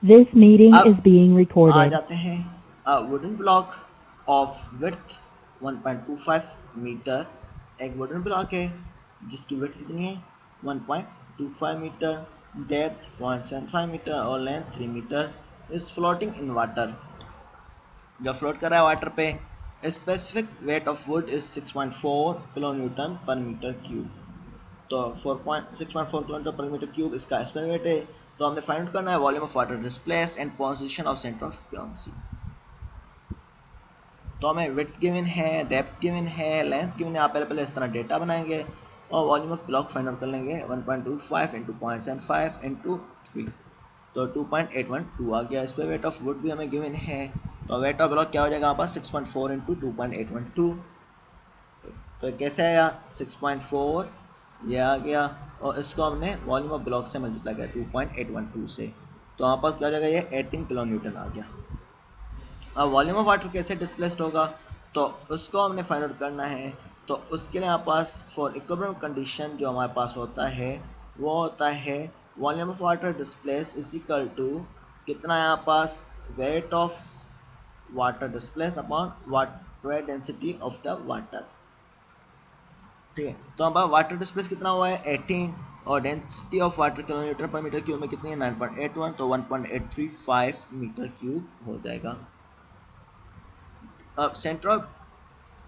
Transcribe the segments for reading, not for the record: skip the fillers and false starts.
This meeting is अब being आ recorded. जाते हैं a wooden block of width 1.25 metre. एक वुडन ब्लॉक है जिसकी विड्थ कितनी है 1.25 मीटर, डेप्थ 0.75 मीटर और length 3 metre, is floating in water. जो फ्लोट कर रहा है वाटर पे। Specific weight of wood is 6.4 kilo newton per metre cube. तो 6.4 किलोमीटर पर मीटर क्यूब इसका एस्पेक्ट वेट है। तो हमने फाइंड आउट करना है volume of water displaced and position of centre of buoyancy. तो हमें विड्थ गिवन है, डेप्थ गिवन है, लेंथ गिवन है। आप पहले इस तरह डेटा बनाएंगे और volume of block find out कर लेंगे 1.25 इंटू 0.75 इंटू 3, तो 2.812 आ गया। इस पर वेट ऑफ वुड भी हमें गिवन है, तो वेट ऑफ ब्लॉक क्या हो जाएगा हमारे पास 6.4 इंटू 2.812। तो कैसे आया 6.4, ये आ गया और इसको हमने वॉल्यूम ऑफ ब्लॉक से मल्टीप्लाई किया 2.812 से, तो हमारे पास क्या हो जाएगा ये 18 किलो न्यूटन आ गया। अब वॉल्यूम ऑफ वाटर कैसे डिस्प्लेस्ड होगा तो उसको हमने फाइंड आउट करना है। तो उसके लिए हमारे पास फॉर इक्विलिब्रियम कंडीशन जो हमारे पास होता है वो होता है volume of water displace is equal to कितना है हमारे पास weight of water displace upon water density of the water. ठीक है, तो अब वाटर डिस्प्लेस कितना हुआ है 18 और density of water kilo litre पर मीटर क्यूब में कितनी है 9.81, तो 1.835 मीटर क्यूब हो जाएगा। अब सेंटर ऑफ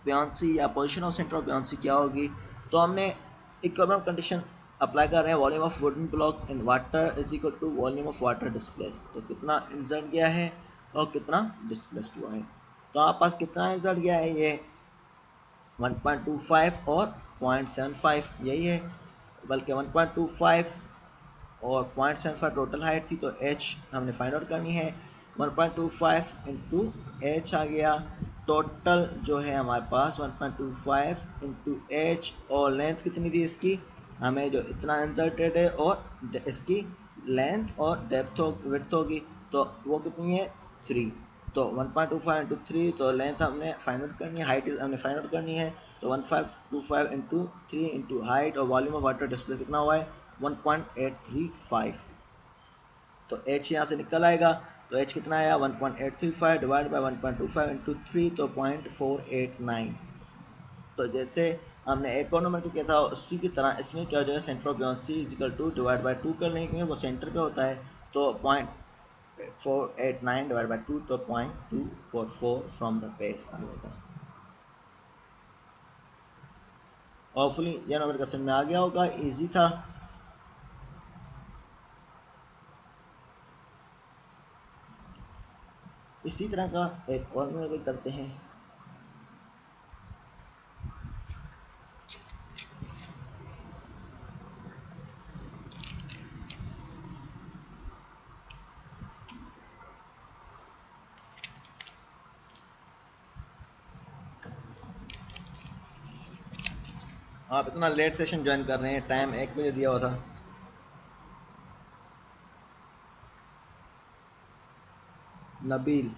ब्यायसी या पोजीशन ऑफ सेंटर ऑफ ब्यायसी क्या होगी, तो हमने इक्विलिब्रियम कंडीशन अप्लाई कर रहे हैं volume of wooden block in water is equal to volume of water displace. तो कितना इंसर्ट गया है और कितना डिस्प्लेस्ड हुआ है, तो आपके पास कितना इंसर्ट गया है ये 1.25 और 0.75 यही है, बल्कि 1.25 और 0.75 टोटल हाइट थी, तो h हमने फाइंड आउट करनी है 1.25 इंटू एच आ गया। टोटल जो है हमारे पास 1.25 इंटू एच और लेंथ कितनी थी इसकी, हमें जो इतना इंसर्टेड है और इसकी लेंथ और डेप्थ विड्थ होगी, तो वो कितनी है 3, तो 1.25 इंटू 3, तो लेंथ हमने फाइंड आउट करनी है, हाइट हमने फाइंड आउट करनी है, तो 1525 इंटू 3 इंटू हाइट और वॉल्यूम ऑफ वाटर डिस्प्ले कितना हुआ है 1.835, तो h यहाँ से निकल आएगा। तो h कितना आया 1.835 डिवाइड बाय 1.25 इंटू 3, तो 0.489। तो जैसे हमने एक और नंबर किया था उसी की तरह इसमें क्या हो जाएगा centre of buoyancy is equal to divide by 2 कर लेंगे, वो सेंटर पे होता है, तो 0.489 डिवाइड बाय 2, तो 0.244 फ्रॉम द बेस आ जाएगा। होपफुली यह नंबर का समझ में आ गया होगा, इजी था। इसी तरह का एक और नंबर करते हैं। आप इतना लेट सेशन ज्वाइन कर रहे हैं, टाइम 1 बजे दिया हुआ था। नबील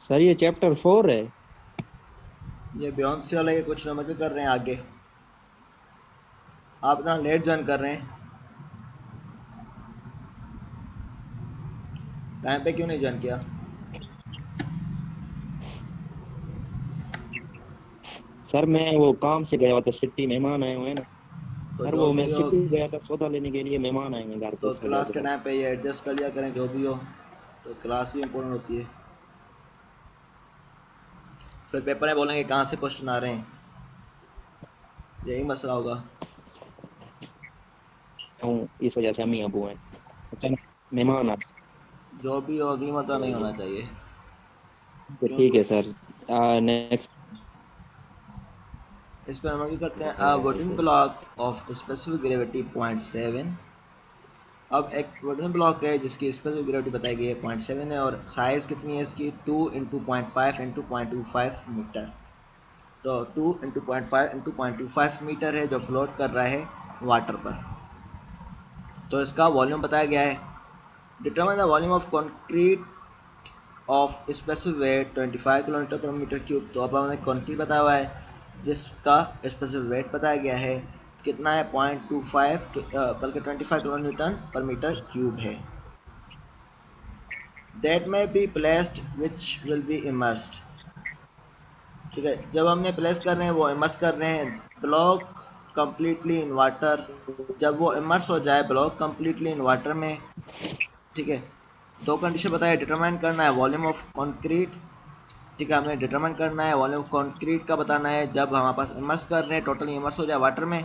सर ये चैप्टर 4 है। ये बियॉन्से वाला ये कुछ नंबर के कर रहे हैं आगे, आप इतना लेट ज्वाइन कर रहे हैं, टाइम पे क्यों नहीं ज्वाइन किया। सर मैं वो काम से गया हुआ था, सिटी मेहमान आए हुए हैं ना। तो सर जो वो मैं भी हो, सिटी गया था सौदा लेने के लिए, मेहमान आए हैं घर पे, तो इस वजह क्लास से के सर। टाइम पे ये एडजस्ट कर लिया करें जो भी हो, तो क्लास भी इम्पोर्टेंट होती है। फिर पेपर में बोलेंगे कहाँ से क्वेश्चन आ रहे हैं, यही मसला होगा। हूँ, इस वजह से अम्मी अबू हैं। अचानक मेहमान आ जो भी होगी मतलब नहीं होना चाहिए, तो ठीक क्योंकि है सर। नेक्स्ट। इस पर हम क्या करते हैं, wooden block of specific gravity 0.7। अब एक वुडन ब्लॉक है जिसकी स्पेसिफिक ग्रेविटी बताई गई है 0.7 है, और साइज़ कितनी है इसकी 2 इंटू 0.5 इंटू 0.25 मीटर। तो 2 इंटू 0.5 इंटू 0.25 मीटर है जो फ्लोट कर रहा है वाटर पर। तो इसका वॉल्यूम बताया गया है, determine the volume of concrete of specific weight 25 kilometre per metre cube. तो अब हमें कंक्रीट बताया हुआ है जिसका स्पेसिफिक वेट बताया गया है, कितना है 0.25 बल्कि 25 kilo newton per metre cube है। दैट में be placed which will be immersed. ठीक है, जब हमने प्लेस कर रहे हैं वो इमर्स कर रहे हैं ब्लॉक कंप्लीटली इन वाटर। जब वो इमर्स हो जाए ब्लॉक कंप्लीटली इन वाटर में, ठीक है, दो कंडीशन बताया, डिटरमाइन करना है वॉल्यूम ऑफ कंक्रीट। ठीक है, हमें डिटरमाइन करना है वॉल्यूम ऑफ कंक्रीट का बताना है जब हमारे पास इमर्स कर रहे हैं, टोटली इमर्स हो जाए वाटर में।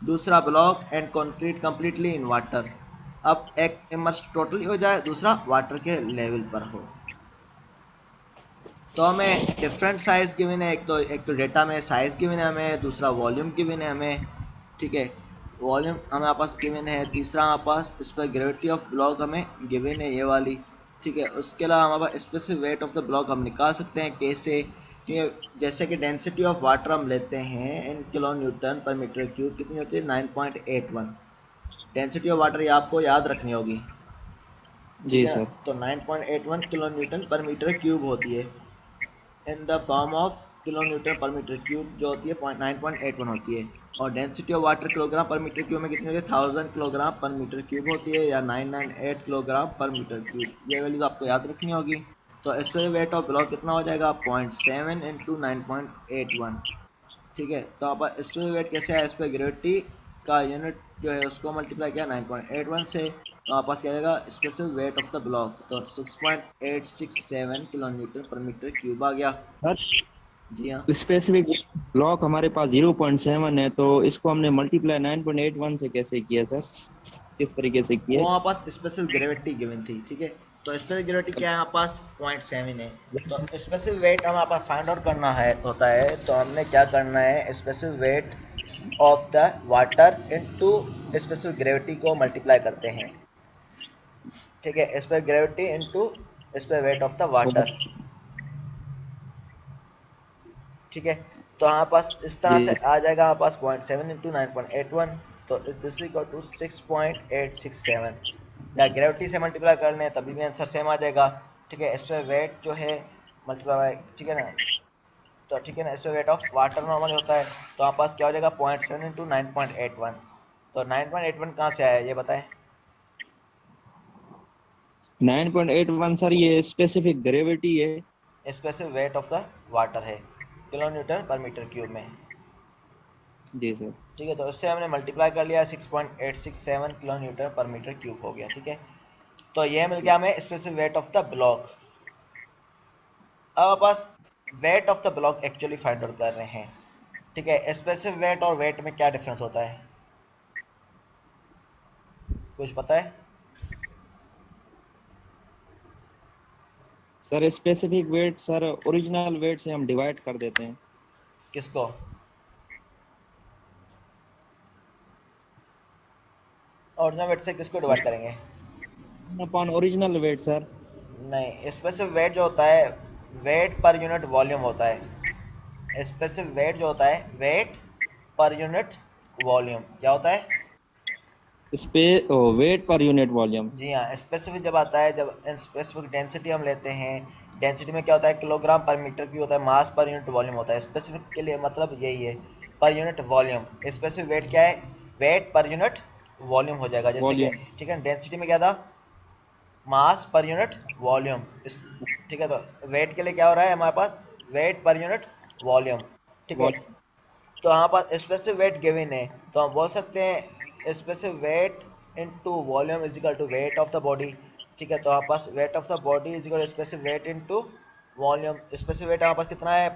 दूसरा block and concrete completely in water. अब एक इमर्स टोटली हो जाए, दूसरा वाटर के लेवल पर हो। तो हमें डिफरेंट साइज गिवन है, एक तो डेटा में साइज गिवन है हमें, दूसरा वॉल्यूम गिवन है हमें। ठीक है, वॉल्यूम हमारे पास गिवन है, तीसरा हमारे पास इस पर ग्रेविटी ऑफ ब्लॉक हमें गिवन है ये वाली। ठीक है, उसके अलावा हमारे पास specific weight of the block हम निकाल सकते हैं कैसे, कि जैसे कि डेंसिटी ऑफ वाटर हम लेते हैं in kilo newton per metre cube, कितनी होती है 9.81। डेंसिटी ऑफ वाटर ये आपको याद रखनी होगी। ठीक जी है ना, सर। तो 9.81 kilo newton per metre cube होती है in the form of kilo newton per metre cube, जो होती है 9.81 होती है। और डेंसिटी ऑफ वाटर किलोग्राम पर मीटर क्यूब में कितनी होती है 1000 किलोग्राम पर मीटर क्यूब होती है, या 998 किलोग्राम पर मीटर क्यूब। ये वैल्यूज आपको याद रखनी होगी। तो इस पर वेट ऑफ ब्लॉक कितना हो जाएगा 0.7 इंटू 9.81। ठीक है, तो आप इस पर वेट कैसे है, इस पर ग्रेविटी का यूनिट जो है उसको मल्टीप्लाई किया 9.81 से, तो आप पास क्या आएगा specific weight of the block, तो 6.867 kilo newton per metre cube आ गया। सर जी हाँ, स्पेसिफिक ब्लॉक हमारे पास 0.7 है, तो इसको हमने मल्टीप्लाई 9.81 से कैसे किया सर? किस तरीके से वो किया? हमारे पास स्पेसिफिक ग्रेविटी गिवन थी। ठीक है, तो स्पेसिफिक ग्रेविटी क्या है हमारे पास 0.7 है। तो स्पेसिफिक वेट हमारे पास फाइंड आउट करना है होता है, तो हमने क्या करना है specific weight of the water into specific gravity को मल्टीप्लाई करते हैं। ठीक है, इस पर ग्रेविटी इनटू इस पर वेट ऑफ द वाटर। ठीक है, तो हमारे पास इस तरह से जी आ जाएगा हमारे पास 0.7 इंटू 9.81, तो दिस इक्वल टू 6.867। या ग्रेविटी से मल्टीप्लाई कर लें तभी भी आंसर सेम आ जाएगा। ठीक है, इस पर वेट जो है मल्टीप्लाई, ठीक है ना, तो ठीक है ना, इस पर वेट ऑफ वाटर नॉर्मल होता है, तो हमारे पास क्या हो जाएगा 0.7 इंटू 9.81। तो 9.81 कहाँ से आया ये बताएं। 9.81 सर, ये स्पेसिफिक ग्रेविटी है। Specific weight of the water है kilo newton per metre cube में। जी सर। ठीक है, तो इससे हमने मल्टीप्लाई कर लिया 6.867 kilo newton per metre cube हो गया। ठीक है, तो यह मिल गया हमें specific weight of the block. अब हमारे पास weight of the block actually find out कर रहे हैं। ठीक है, स्पेसिफिक वेट और वेट में क्या डिफरेंस होता है, कुछ पता है? Sir specific weight sir original wait से हम डिवाइड कर देते हैं। किसको? ओरिजिनल वेट से किसको डिवाइड करेंगे? Upon original wait sir. नहीं, स्पेसिफिक वेट जो होता है वेट पर यूनिट वॉल्यूम होता है। स्पेसिफिक वेट जो होता है वेट पर यूनिट वॉल्यूम क्या होता है? Wait per unit volume. जी हाँ, स्पेसिफिक जब आता है, जब स्पेसिफिक डेंसिटी हम लेते हैं, डेंसिटी में क्या होता है किलोग्राम पर मीटर क्यूब होता है, मास पर यूनिट वॉल्यूम होता है। स्पेसिफिक के लिए मतलब यही है, पर यूनिट वॉल्यूम। स्पेसिफिक वेट क्या है, वेट पर यूनिट वॉल्यूम हो जाएगा, जैसे कि वॉल्यूम। ठीक है डेंसिटी में क्या था मास पर यूनिट वॉल्यूम। ठीक है, तो वेट के लिए क्या हो रहा है हमारे पास वेट पर यूनिट वॉल्यूम। ठीक है, वॉल्यूम। तो हमारे पास स्पेसिफिक वेट गिवन है, तो हम बोल सकते हैं specific weight into volume is equal to weight of the body. ठीक है, तो हमारे पास weight of the body is equal specific weight into volume. Specific weight हमारे पास कितना है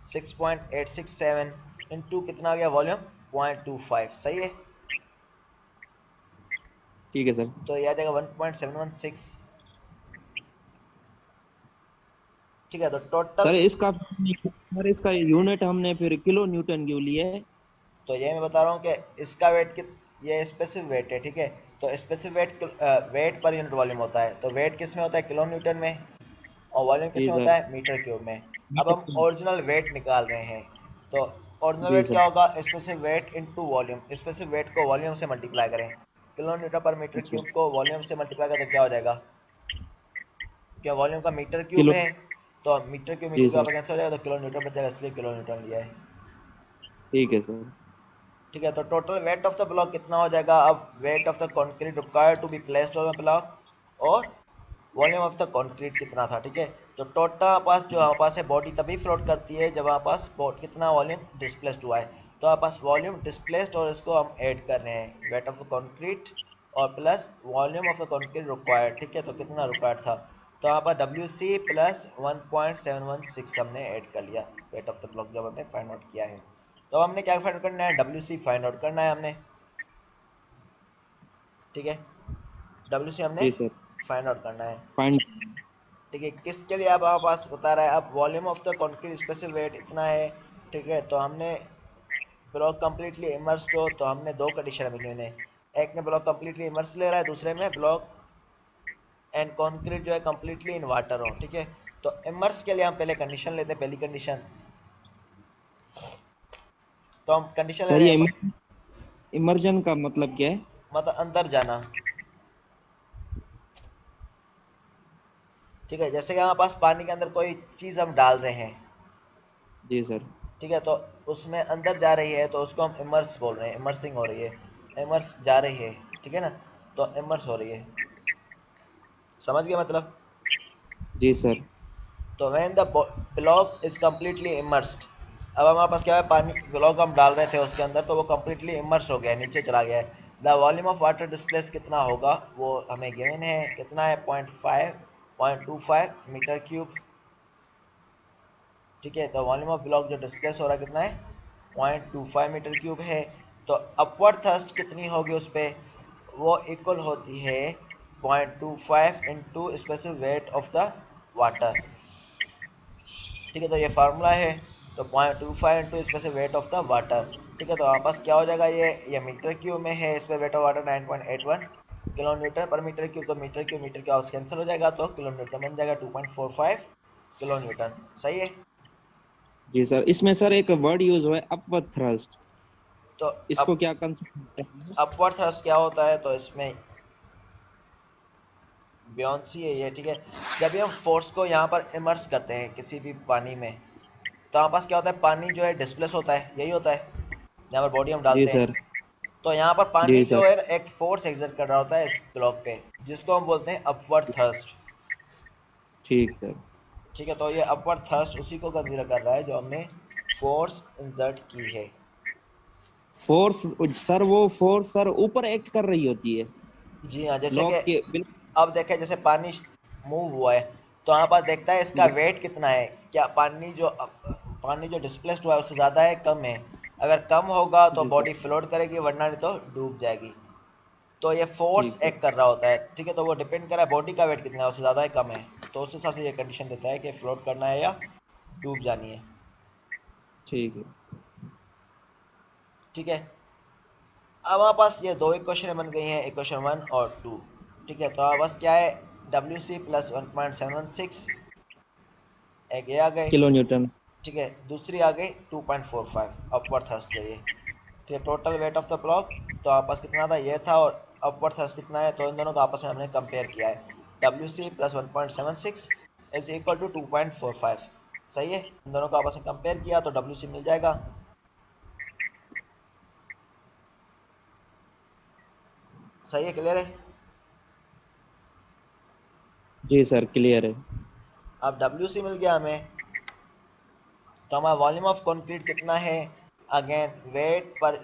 6.867 इनटू कितना आ गया वॉल्यूम 0.25। सही है, ठीक है सर। तो ये आ जाएगा 1.716। ठीक है, तो टोटल, सर इसका यूनिट हमने फिर किलो न्यूटन क्यों लिया है? तो ये मैं बता रहा हूँ कि इसका वेट कित ये स्पेसिफिक वेट है, ठीक है। तो specific weight weight per unit volume होता है, तो वेट किस में होता है, किलो न्यूटन में, और वॉल्यूम किस जी में होता सर। है, मीटर क्यूब में। अब मीटर हम क्यूब। ओरिजिनल वेट निकाल रहे हैं, तो ओरिजिनल जी वेट सर। क्या होगा, specific weight into volume. Specific weight को वॉल्यूम से मल्टीप्लाई करें, किलो न्यूटन पर मीटर अच्छा। क्यूब को वॉल्यूम से मल्टीप्लाई करें तो क्या हो जाएगा, क्या वॉल्यूम का मीटर क्यूब किलो। है, तो मीटर जी क्यूब सर। कैंसिल हो जाएगा, तो किलो न्यूटन बच जाएगा, इसलिए किलो न्यूटन लिया है। ठीक है सर। ठीक है, तो total weight of the block कितना हो जाएगा, अब weight of the concrete required to be placed on the block और वॉल्यूम ऑफ द कंक्रीट कितना था। ठीक है, तो टोटल हमारे पास जो हमारे पास है, बॉडी तभी फ्लोट करती है जब हमारे पास कितना वॉल्यूम डिस्प्लेस्ड हुआ है। तो हमारे पास वॉल्यूम डिस्प्लेस्ड और इसको हम ऐड कर रहे हैं, वेट ऑफ द कंक्रीट और plus volume of the concrete required. ठीक है, तो कितना रिक्वायर्ड था, तो यहाँ पर डब्ल्यू सी प्लस 1.716 हमने ऐड कर लिया वेट ऑफ द ब्लॉक जब हमने फाइंड आउट किया है। तो हमने क्या फाइंड आउट करना है, डब्ल्यू सी फाइंड आउट करना है हमने। ठीक है, डब्ल्यू सी हमने जी सर। फाइंड आउट करना है। फाइंड। ठीक है, किसके लिए, अब हमारे पास बता रहा है, अब volume of the concrete specific weight इतना है। ठीक है, तो हमने ब्लॉक कंप्लीटली इमर्स्ड हो, तो हमने दो कंडीशन अभी गिवन है, एक में ब्लॉक कंप्लीटली इमर्स ले रहा है, दूसरे में ब्लॉक एंड कंक्रीट जो है कंप्लीटली इन वाटर हो। ठीक है, तो इमर्स के लिए हम पहले कंडीशन लेते हैं, पहली कंडीशन, तो हम कंडीशन ले सर रहे ये हैं, इमर्जन का मतलब क्या है? मतलब अंदर जाना। ठीक है, जैसे कि हमारे पास पानी के अंदर कोई चीज़ हम डाल रहे हैं, जी सर। ठीक है, तो उसमें अंदर जा रही है तो उसको हम इमर्स बोल रहे हैं, इमर्सिंग हो रही है, इमर्स जा रही है। ठीक है ना, तो इमर्स हो रही है, समझ गया मतलब। जी सर। तो when the block is completely immersed, अब हमारे पास क्या है, पानी ब्लॉक हम डाल रहे थे उसके अंदर, तो वो कम्प्लीटली इमर्स हो गया है, नीचे चला गया है। The volume of water displace कितना होगा वो हमें गिवन है, कितना है, 0.25 मीटर क्यूब। ठीक है, तो वॉल्यूम ऑफ ब्लॉक जो डिस्प्लेस हो रहा है कितना है, 0.25 मीटर क्यूब है। तो अपवर्ड थ्रस्ट कितनी होगी उस पर, वो इक्वल होती है 0.25 into specific weight of the water. ठीक है, तो ये फार्मूला है, तो 0.25 into specific weight of the water. ठीक है, तो हमारे पास क्या हो जाएगा, ये मीटर क्यूब में है, इस पर wait of water 9.81 kilo newton per metre cube, तो मीटर क्यूब आपस कैंसिल हो जाएगा, तो किलो न्यूटन बन जाएगा 2.45 किलो न्यूटन। सही है। जी सर, इसमें सर एक वर्ड यूज हुआ है, अपवर्ड थ्रस्ट। तो इसको अब क्या कंसेप्ट है? अपवर्ड थ्रस्ट क्या होता है, तो इसमें बियॉन्सी है ये। ठीक है, जब भी हम फोर्स को यहाँ पर इमर्स करते हैं किसी भी पानी में, तो हमारे पास क्या होता है, पानी जो है डिस्प्लेस होता है, यही होता है यहाँ पर बॉडी हम जी डालते सर। हैं। तो यहाँ पर पानी जी जो सर। है एक फोर्स एक्सर्ट कर रहा होता है इस ब्लॉक पे, जिसको हम बोलते हैं अपवर्ड थ्रस्ट। ठीक सर। ठीक है, तो ये अपवर्ड थ्रस्ट उसी को कंसीडर कर रहा है जो हमने फोर्स इंसर्ट की है। फोर्स। सर वो फोर्स सर ऊपर एक्ट कर रही होती है जी हाँ, जैसे कि ब्लॉक के बिल्कुल। अब देखें, जैसे पानी मूव हुआ है, तो यहाँ पर देखता है इसका वेट कितना है, क्या पानी जो डिस्प्लेस्ड हुआ है उससे ज़्यादा है, कम है। अगर कम होगा तो जी सर। बॉडी फ्लोट करेगी, वरना नहीं तो डूब जाएगी। तो ये फोर्स ठीक सर। एक्ट कर रहा होता है। ठीक है, तो वो डिपेंड कर रहा है बॉडी का वेट कितना है, उससे ज़्यादा है कम है, तो उस हिसाब से ये कंडीशन देता है कि फ्लोट करना है या डूब जानी है। ठीक है। ठीक है, अब हमारे पास ये दो इक्वेशन बन गई हैं, इक्वेशन 1 और 2। ठीक है, तो हमारे पास क्या है, डब्ल्यू सी प्लस 1.716, एक ये आ गए। Kilo Newton. ठीक है, दूसरी आ गई 2.45 अपवर्ड थ्रस्ट के लिए। ठीक है, total weight of the block, तो आपस कितना था, ये था, और अपवर्ड थ्रस्ट कितना है, तो इन दोनों को आपस में हमने कंपेयर किया है। W C plus 1.76 is equal to 2.45। सही है, इन दोनों को आपस में कंपेयर किया तो डब्ल्यू सी मिल जाएगा। सही है, क्लियर है। जी सर, क्लियर है। अब डब्ल्यू सी मिल गया हमें, तो हमारा वॉल्यूम ऑफ कंक्रीट कितना है, अगेन वेट पर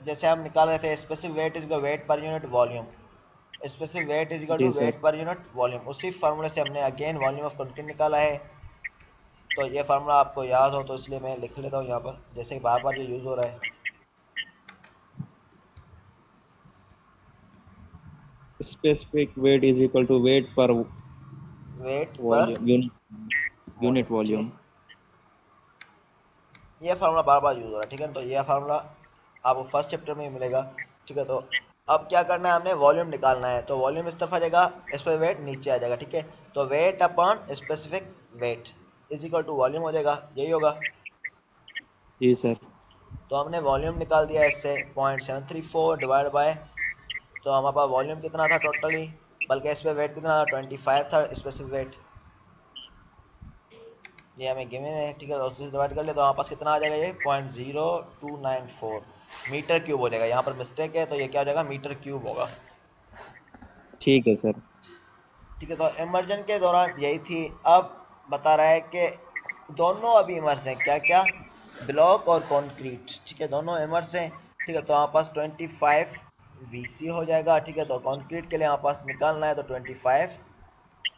जैसे हम निकाल रहे थे, specific weight is weight per unit volume, specific weight is equal to जी sir. Weight per unit volume, उसी फार्मूले से हमने अगेन वॉल्यूम ऑफ कंक्रीट निकाला है। तो ये फार्मूला आपको याद हो तो इसलिए मैं लिख लेता हूँ यहाँ पर, जैसे बार बार ये यूज़ हो रहा है। Specific weight is equal to weight per weight per volume, unit volume, ठीक है। वॉल्यूम। ये फार्मूला बार बार यूज हो रहा है, ठीक है। तो ये फार्मूला आपको फर्स्ट चैप्टर में ही मिलेगा, ठीक है। तो अब क्या करना है, हमने वॉल्यूम निकालना है। तो वॉल्यूम इस तरफ आ जाएगा, इस पर वेट नीचे आ जाएगा, ठीक है। तो weight upon specific weight is equal to volume हो जाएगा, यही होगा। जी सर। तो हमने वॉल्यूम निकाल दिया इससे 0.734 डिवाइड बाय, तो हमारे पास वॉल्यूम कितना था टोटली, बल्कि इस पर वेट कितना था, 25 था स्पेसिफिक वेट, ये हमें गिवन है, ठीक है। तो उससे डिवाइड कर ले तो हमारे पास कितना आ जाएगा, ये 0.0294 मीटर क्यूब हो जाएगा। यहाँ पर मिस्टेक है, तो ये क्या हो जाएगा, मीटर क्यूब होगा, ठीक है सर। ठीक है। तो इमर्जन के दौरान यही थी। अब बता रहा है कि दोनों अभी इमर्स हैं, क्या क्या, ब्लॉक और कंक्रीट, ठीक है, दोनों इमर्स हैं, ठीक है। तो हमारे पास 25 वीसी हो जाएगा, ठीक है। तो कंक्रीट के लिए हमारे पास निकालना है, तो 25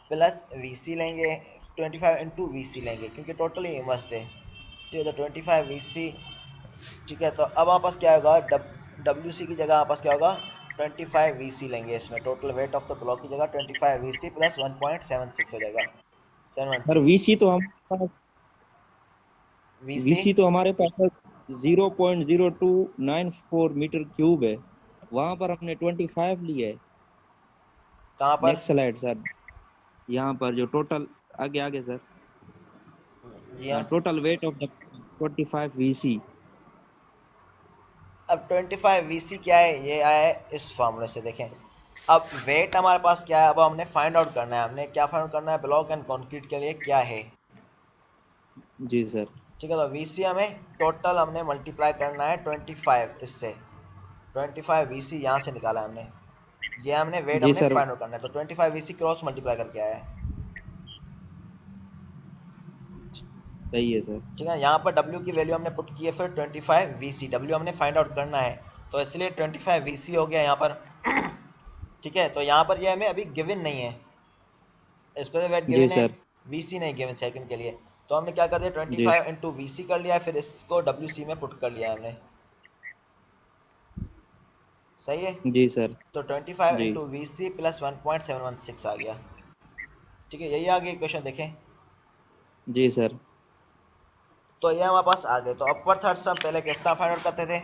प्लस वीसी लेंगे, 25 इंटू वीसी लेंगे, क्योंकि टोटली इमर्स है, ठीक है। तो 25 वीसी, ठीक है। तो अब हमारे पास क्या होगा, डब्ल्यू सी की जगह हमारे पास क्या होगा, 25 वीसी लेंगे। इसमें total weight of the block की जगह 25 वीसी प्लस 1.76 हो जाएगा, सर 716 वीसी तो हम वीसी। वीसी तो हमारे पास 0.0294 मीटर क्यूब है, वहां पर हमने 25 लिया है। कहाँ पर, नेक्स्ट स्लाइड सर, यहाँ पर जो टोटल, आगे आगे सर, जी हाँ। Total weight of the 25 VC. अब 25 वीसी क्या है, ये आया है इस फॉर्मूले से, देखें। अब वेट हमारे पास क्या है, अब हमने फाइंड आउट करना है, हमने क्या फाइंड आउट करना है, ब्लॉक एंड कंक्रीट के लिए क्या है, जी सर। ठीक है। तो वीसी हमें टोटल हमने मल्टीप्लाई करना है 25 इससे, 25 वीसी यहाँ से निकाला है हमने, ये हमने वेट जी हमने सर। फाइंड आउट करना है। तो 25 वीसी क्रॉस मल्टीप्लाई करके आया है, सही है सर। ठीक है। यहाँ पर डब्ल्यू की वैल्यू हमने पुट की है, फिर 25 वीसी, डब्ल्यू हमने फाइंड आउट करना है, तो इसलिए 25 वीसी हो गया यहाँ पर, ठीक है। तो यहाँ पर ये हमें अभी गिवन नहीं है, इस पर वेट जी गिवन है, सर। वीसी नहीं गिवन सेकंड के लिए। तो हमने क्या कर दिया, जी 25 इंटू वीसी कर लिया, फिर इसको डब्ल्यू सी में पुट कर लिया हमने, सही है। जी सर। तो 25 जी इंटू वीसी प्लस 1.716 आ गया, ठीक है। यही आ गई क्वेश्चन, देखें। जी सर। तो ये हमारे पास आ गए। तो अपर थर्ड से हम पहले किस तरह फाइंड आउट करते थे,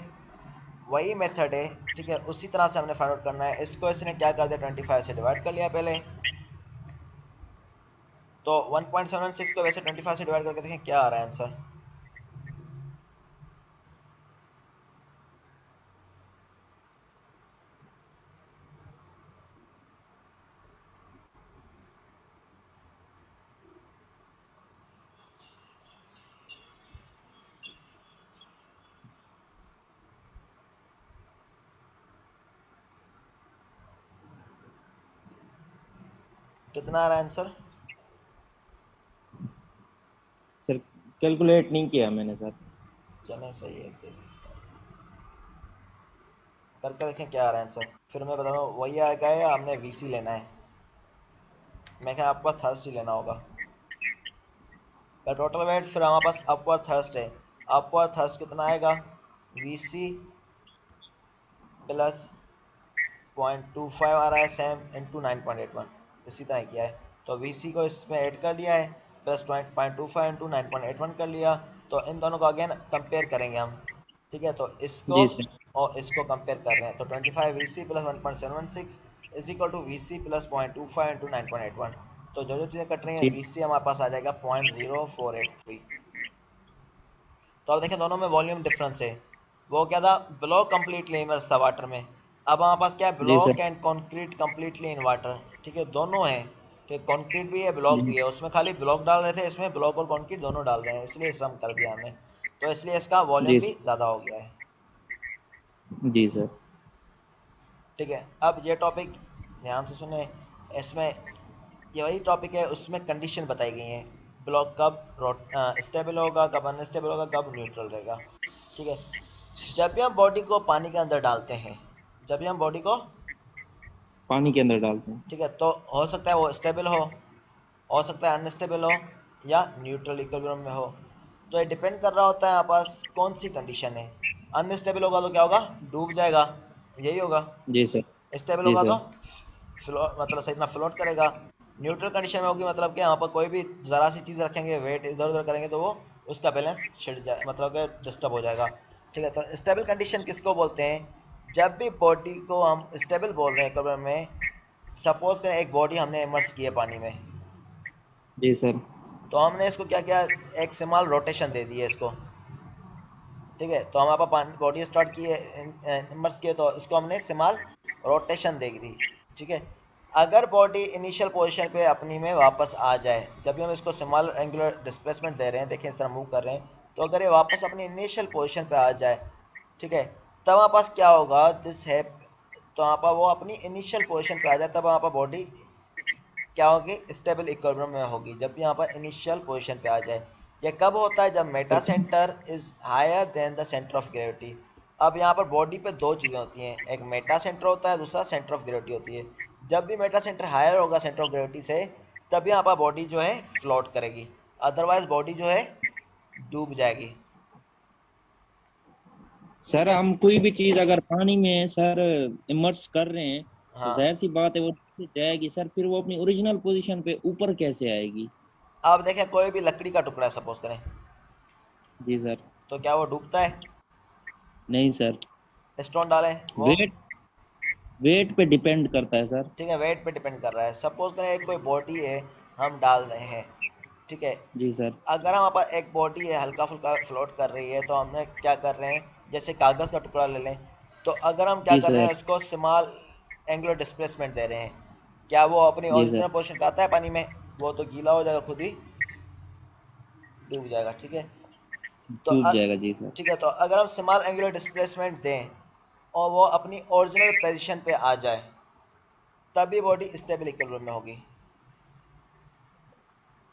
वही मेथड है, ठीक है। उसी तरह से हमने फाइंड आउट करना है। इसको इसने क्या कर दिया, 25 से डिवाइड कर लिया पहले, तो 1.76 को वैसे 25 से डिवाइड करके देखें क्या आ रहा है आंसर। कितना आ रहा है आंसर, सर कैलकुलेट नहीं किया मैंने सर। चलें सही है, करके देखें क्या आ रहा है आंसर, फिर मैं बता रहा हूँ वही आएगा या हमने वीसी लेना है। मैं क्या, आपको थर्स्ट ही लेना होगा, टोटल वेट, फिर हमारे पास अपवर थर्स्ट है। अपवर थर्स्ट कितना आएगा, वीसी प्लस 0.25 आ रहा है, सेम इंटू 9.81, इसी तरह किया है। तो वीसी को इसमें ऐड कर लिया है, प्लस 0.25 इंटू 9.81 कर लिया। तो इन दोनों को अगेन कंपेयर करेंगे हम, ठीक है। तो इसको जी सर। और इसको कंपेयर कर रहे हैं, तो 25 VC plus 1.716 is equal to VC plus 0.25 into 9.81। तो जो जो चीज़ें कट रही हैं, ठीक। वीसी हमारे पास आ जाएगा 0.0483। तो अब देखें दोनों में वॉल्यूम डिफरेंस है, वो क्या था, ब्लॉक कंप्लीटली इमर्स था वाटर में। अब हमारे पास क्या है, जी block sir. And concrete completely in water, ठीक है, दोनों है, कि कंक्रीट भी है ब्लॉक जी भी है। उसमें खाली ब्लॉक डाल रहे थे, इसमें ब्लॉक और कंक्रीट दोनों डाल रहे हैं, इसलिए सम कर दिया हमने। तो इसलिए इसका वॉल्यूम जी भी ज़्यादा हो गया है, जी सर। ठीक है। अब ये टॉपिक ध्यान से सुने, इसमें ये वही टॉपिक है, उसमें कंडीशन बताई गई हैं, ब्लॉक कब स्टेबल होगा, कब अनस्टेबल होगा, कब न्यूट्रल रहेगा, ठीक है। जब भी हम बॉडी को पानी के अंदर डालते हैं, जब भी हम बॉडी को, पानी के अंदर डालते हैं। ठीक है, तो हो सकता है वो स्टेबल हो सकता है अनस्टेबल हो, या न्यूट्रल इक्विलिब्रियम में हो। तो ये डिपेंड कर रहा होता है हमारे पास कौन सी कंडीशन है। अनस्टेबल होगा तो क्या होगा, डूब जाएगा, यही होगा। जी सर। स्टेबल जी होगा तो सर। मतलब सही इतना फ्लोट करेगा। न्यूट्रल कंडीशन में होगी मतलब कि यहाँ पर कोई भी ज़रा सी चीज़ रखेंगे, वेट इधर उधर करेंगे तो वो उसका बैलेंस छिड़ जाए, मतलब कि डिस्टर्ब हो जाएगा। ठीक है, तो स्टेबल कंडीशन किसको बोलते हैं? जब भी बॉडी को हम स्टेबल बोल रहे हैं इक्विलिब्रियम में, सपोज करें एक बॉडी हमने इमर्स की है पानी में, जी सर। तो हमने इसको क्या किया, एक स्मॉल रोटेशन दे दी है इसको। ठीक है, तो हमारे पास बॉडी स्टार्ट की है, इमर्स किए, तो इसको हमने स्मॉल रोटेशन दे दी। ठीक है, अगर बॉडी इनिशियल पोजीशन पे अपनी में वापस आ जाए, जब भी हम इसको स्मॉल एंगुलर डिस्प्लेसमेंट दे रहे हैं, देखिए इस तरह मूव कर रहे हैं, तो अगर ये वापस अपनी इनिशियल पोजीशन पे आ जाए, ठीक है, तब हमारे पास क्या होगा, दिस है, तो वहाँ पर वो अपनी इनिशियल पोजीशन पे आ जाए, तब वहाँ पर बॉडी क्या होगी, स्टेबल इक्विलिब्रियम में होगी, जब भी यहाँ पर इनिशियल पोजीशन पे आ जाए। ये कब होता है, जब meta centre is higher than the centre of gravity. अब यहाँ पर बॉडी पे दो चीज़ें होती हैं, एक मेटा सेंटर होता है, दूसरा सेंटर ऑफ ग्रेविटी होती है। जब भी मेटा सेंटर हायर होगा सेंटर ऑफ ग्रेविटी से, तभी यहाँ पर बॉडी जो है फ्लोट करेगी, अदरवाइज बॉडी जो है डूब जाएगी। ठीक सर है, हम कोई भी चीज अगर पानी में सर इमर्स कर रहे हैं तो हाँ। जाहिर सी बात है वो नीचे जाएगी सर, फिर वो अपनी ओरिजिनल पोजीशन पे ऊपर कैसे आएगी? अब देखें कोई भी लकड़ी का टुकड़ा है सपोज करें, जी सर। तो क्या वो डूबता है? नहीं सर। स्टोन डालें वो, वेट वेट पे डिपेंड करता है सर। ठीक है, वेट पे डिपेंड कर रहा है। सपोज करें एक कोई बॉडी है, हम डाल रहे हैं, ठीक है, जी सर। अगर हमारे पास एक बॉडी है हल्का फुल्का फ्लोट कर रही है, तो हमने क्या कर रहे हैं, जैसे कागज़ का टुकड़ा ले लें, तो अगर हम क्या जी कर रहे हैं, सर। उसको स्मॉल एंगुलर डिस्प्लेसमेंट दे रहे हैं, क्या वो अपनी जी ओरिजिनल सर। पोजीशन पे आता है पानी में? वो तो गीला हो जाएगा, खुद ही डूब जाएगा। ठीक है, तो डूब जाएगा जी सर। ठीक है, तो अगर हम स्मॉल एंगुलर डिस्प्लेसमेंट दें और वो अपनी ओरिजिनल पोजीशन पे आ जाए, तभी बॉडी स्टेबल इक्विलिब्रियम में होगी।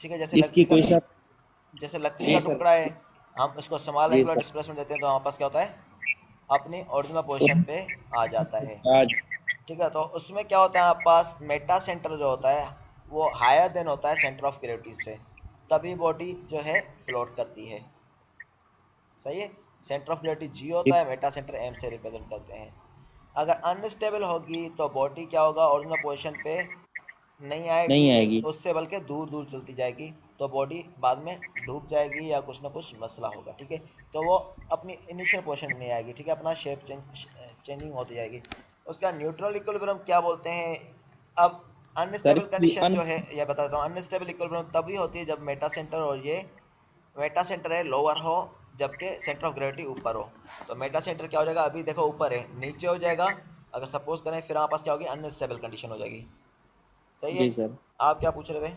ठीक है, इसकी कोई सर? जैसे लकड़ी का जी सर। टुकड़ा है, हम उसको स्मॉल जी एंगुलर सर। डिस्प्लेसमेंट देते हैं, तो हमारे पास क्या होता है, अपनी ओरिजिनल पोजीशन पे आ जाता है। आज। ठीक है, तो उसमें क्या होता है, हमारे पास मेटा सेंटर जो होता है वो हायर देन होता है सेंटर ऑफ ग्रेविटी से, तभी बॉडी जो है फ्लोट करती है। सही है, सेंटर ऑफ ग्रेविटी जी होता है, मेटा सेंटर एम से रिप्रेजेंट करते हैं। अगर अनस्टेबल होगी तो बॉडी क्या होगा, ओरिजिनल पोजीशन पे नहीं नहीं आएगी, आएगी। उससे बल्कि दूर दूर चलती जाएगी, तो बॉडी बाद में डूब जाएगी या कुछ ना कुछ मसला होगा। ठीक है, तो वो अपनी इनिशियल पोजीशन में नहीं आएगी। ठीक है, अपना शेप चेंजिंग होती जाएगी। उसका न्यूट्रल इक्विलिब्रियम क्या बोलते हैं? अब सर अनस्टेबल इसकी कंडीशन जो है, यह बता देता हूँ, अनस्टेबल इक्विलिब्रियम तभी होती है जब मेटा सेंटर और ये मेटा सेंटर है लोअर हो, जबकि सेंटर ऑफ ग्रेविटी ऊपर हो। तो मेटा सेंटर क्या हो जाएगा, अभी देखो ऊपर है, नीचे हो जाएगा अगर सपोज करें, फिर हमारे पास क्या होगी, अनस्टेबल कंडीशन हो जाएगी। सही है, जी सर। आप क्या पूछ रहे थे?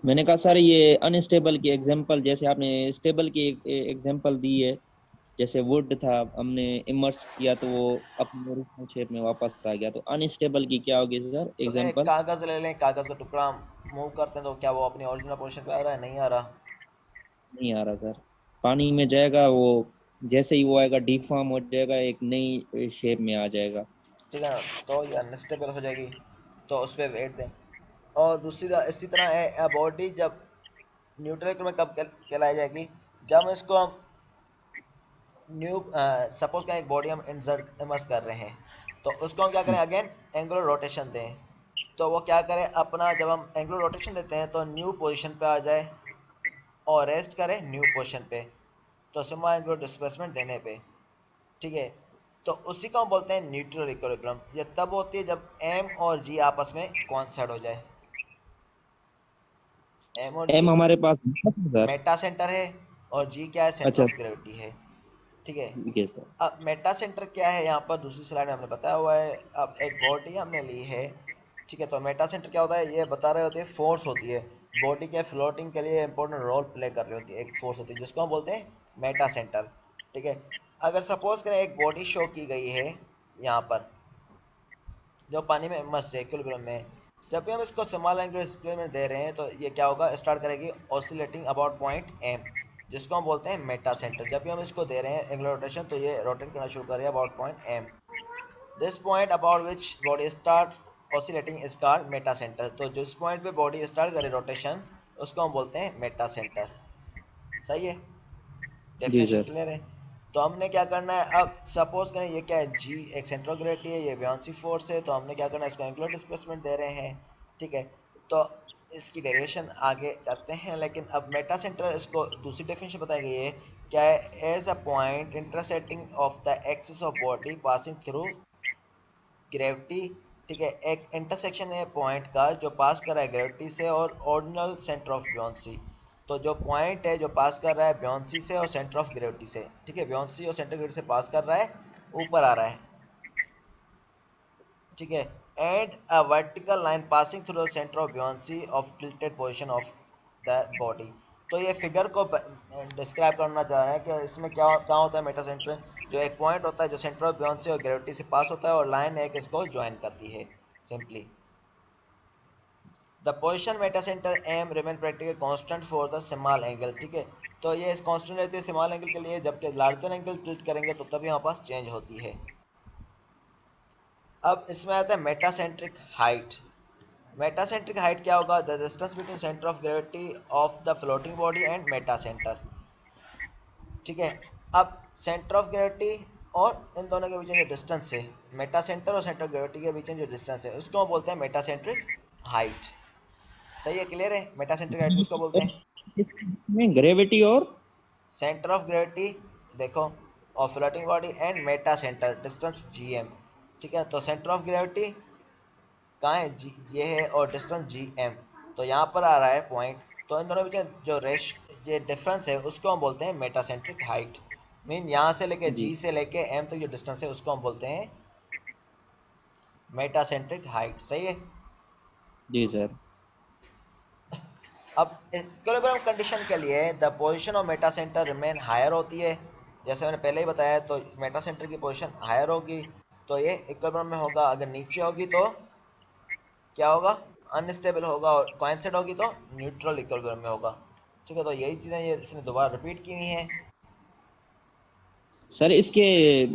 मैंने कहा सर ये अनस्टेबल की एग्जांपल, जैसे आपने स्टेबल की एग्जांपल दी है, जैसे वुड था हमने इमर्स किया तो वो अपनी ओरिजिनल शेप में वापस आ गया, तो अनस्टेबल की क्या होगी सर तो एक एग्जांपल? कागज ले लें, कागज का टुकड़ा मूव करते हैं, तो क्या वो अपनी ओरिजिनल पोजीशन पे आ रहा है? नहीं आ रहा। नहीं आ रहा सर। पानी में जाएगा वो, जैसे ही वो आएगा डिफॉर्म हो जाएगा, एक नई शेप में आ जाएगा। ठीक है ना, तो ये अनस्टेबल हो जाएगी, तो उस पर वेट दें। और दूसरी इसी तरह है, बॉडी जब न्यूट्रल में कब कहलाई जाएगी, जब इसको हम न्यू सपोज का एक बॉडी हम इंसर्ट इमर्स कर रहे हैं, तो उसको हम क्या करें, अगेन एंगुलर रोटेशन दें, तो वो क्या करें, अपना जब हम एंगुलर रोटेशन देते हैं तो न्यू पोजीशन पे आ जाए और रेस्ट करें न्यू पोजीशन पे, तो सिमा एंगुलर डिस्प्लेसमेंट देने पे। ठीक है, तो उसी को हम बोलते हैं न्यूट्रल इक्विलिब्रियम। ये तब होती है जब एम और जी आपस में कोइंसाइड हो जाए। एम और जी एम हमारे पास है सर। मेटा सेंटर है, और जी क्या है, सेंटर अच्छा। ऑफ ग्रेविटी है। ठीक है, ठीक है सर। अब मेटा सेंटर क्या है, यहाँ पर दूसरी स्लाइड में हमने बताया हुआ है। अब एक बॉडी हमने ली है, ठीक है, तो मेटा सेंटर क्या होता है, ये बता रहे होते हैं, फोर्स होती है बॉडी के फ्लोटिंग के लिए इंपॉर्टेंट रोल प्ले कर रही होती है, एक फोर्स होती है जिसको हम बोलते हैं मेटा सेंटर। ठीक है, अगर सपोज करें एक बॉडी शो की गई है यहाँ पर, जो पानी में मस्ट है इक्विलिब्रियम में, जब भी हम इसको स्मॉल एंगुलर डिस्प्लेसमेंट दे रहे हैं, तो ये क्या होगा, स्टार्ट करेगी ऑसिलेटिंग अबाउट पॉइंट एम, जिसको हम बोलते हैं मेटा सेंटर। जब भी हम इसको दे रहे हैं एंगुलर रोटेशन, तो ये रोटेट करना शुरू कर रही है about point M. This point about which body start oscillating is called meta centre. तो जिस पॉइंट पे बॉडी स्टार्ट करे रोटेशन, उसको हम बोलते हैं मेटा सेंटर। सही है, जी डेफिनेशन सर। क्लियर है? तो हमने क्या करना है, अब सपोज करें ये क्या है, जी एक सेंट्रल ग्रेविटी है, ये बियॉन्सी फोर्स है, तो हमने क्या करना है, इसको एंगुलर डिस्प्लेसमेंट दे रहे हैं, ठीक है। तो इसकी डेरिवेशन आगे करते हैं, लेकिन अब मेटा सेंटर इसको दूसरी डेफिनेशन बताई गई है, क्या है, as a point intersecting of the axis of body passing through gravity, ठीक है। एक इंटरसेक्शन है पॉइंट का जो पास कर रहा है ग्रेविटी से और ऑर्डिनल सेंटर ऑफ बियॉन्सी। तो जो पॉइंट है जो पास कर रहा है बियॉन्सी से और सेंटर ऑफ ग्रेविटी से, ठीक है, बियॉन्सी और सेंटर ग्रेविटी से पास कर रहा है, ऊपर आ रहा है, ठीक है। And a vertical line passing through the centre of buoyancy of tilted position of the body. तो ये फिगर को डिस्क्राइब करना चाह रहे हैं कि इसमें क्या क्या होता है मेटा सेंटर, जो एक पॉइंट होता है जो सेंटर ऑफ बियॉन्सी और ग्रेविटी से पास होता है और लाइन एक इसको ज्वाइन करती है simply. The position meta centre M remain practically constant for the small angle, ठीक है। तो ये कांस्टेंट रहती है स्मॉल एंगल के लिए, जबकि लार्जर एंगल टिल्ट करेंगे तो तभी हमारे पास चेंज होती है। अब इसमें आता है मेटासेंट्रिक हाइट। मेटासेंट्रिक हाइट क्या होगा, the distance between centre of gravity of the floating body and Meta centre, ठीक है। अब सेंटर ऑफ ग्रेविटी और इन दोनों के बीच में जो डिस्टेंस है, मेटा सेंटर और सेंटर ऑफ ग्रेविटी के बीच में जो डिस्टेंस है उसको हम बोलते हैं मेटासेंट्रिक हाइट। सही है, क्लियर है, मेटासेंट्रिक हाइट किसको बोलते हैं, में ग्रेविटी और सेंटर ऑफ ग्रेविटी देखो और floating body and Meta centre distance GM, ठीक है। तो सेंटर ऑफ ग्रेविटी कहाँ है, जी ये है, और डिस्टेंस जी एम, तो यहाँ पर आ रहा है पॉइंट। तो इन दोनों के बीच जो रेश ये डिफरेंस है उसको हम बोलते हैं मेटासेंट्रिक हाइट। मीन यहाँ से लेके जी जी से लेके एम तक जो डिस्टेंस है उसको हम बोलते हैं मेटासेंट्रिक हाइट। सही है। जी सर। अब इक्विलिब्रियम कंडीशन के लिए the position of meta centre remain higher होती है, जैसे मैंने पहले ही बताया, तो मेटा सेंटर की पोजीशन हायर होगी तो ये इक्विलिब्रियम में होगा, अगर नीचे होगी तो क्या होगा, अनस्टेबल होगा, और कोइंसिडेंट होगी तो न्यूट्रल इक्विलिब्रियम में होगा, ठीक है। तो यही चीज़ें ये इसने दोबारा रिपीट की हुई हैं। सर इसके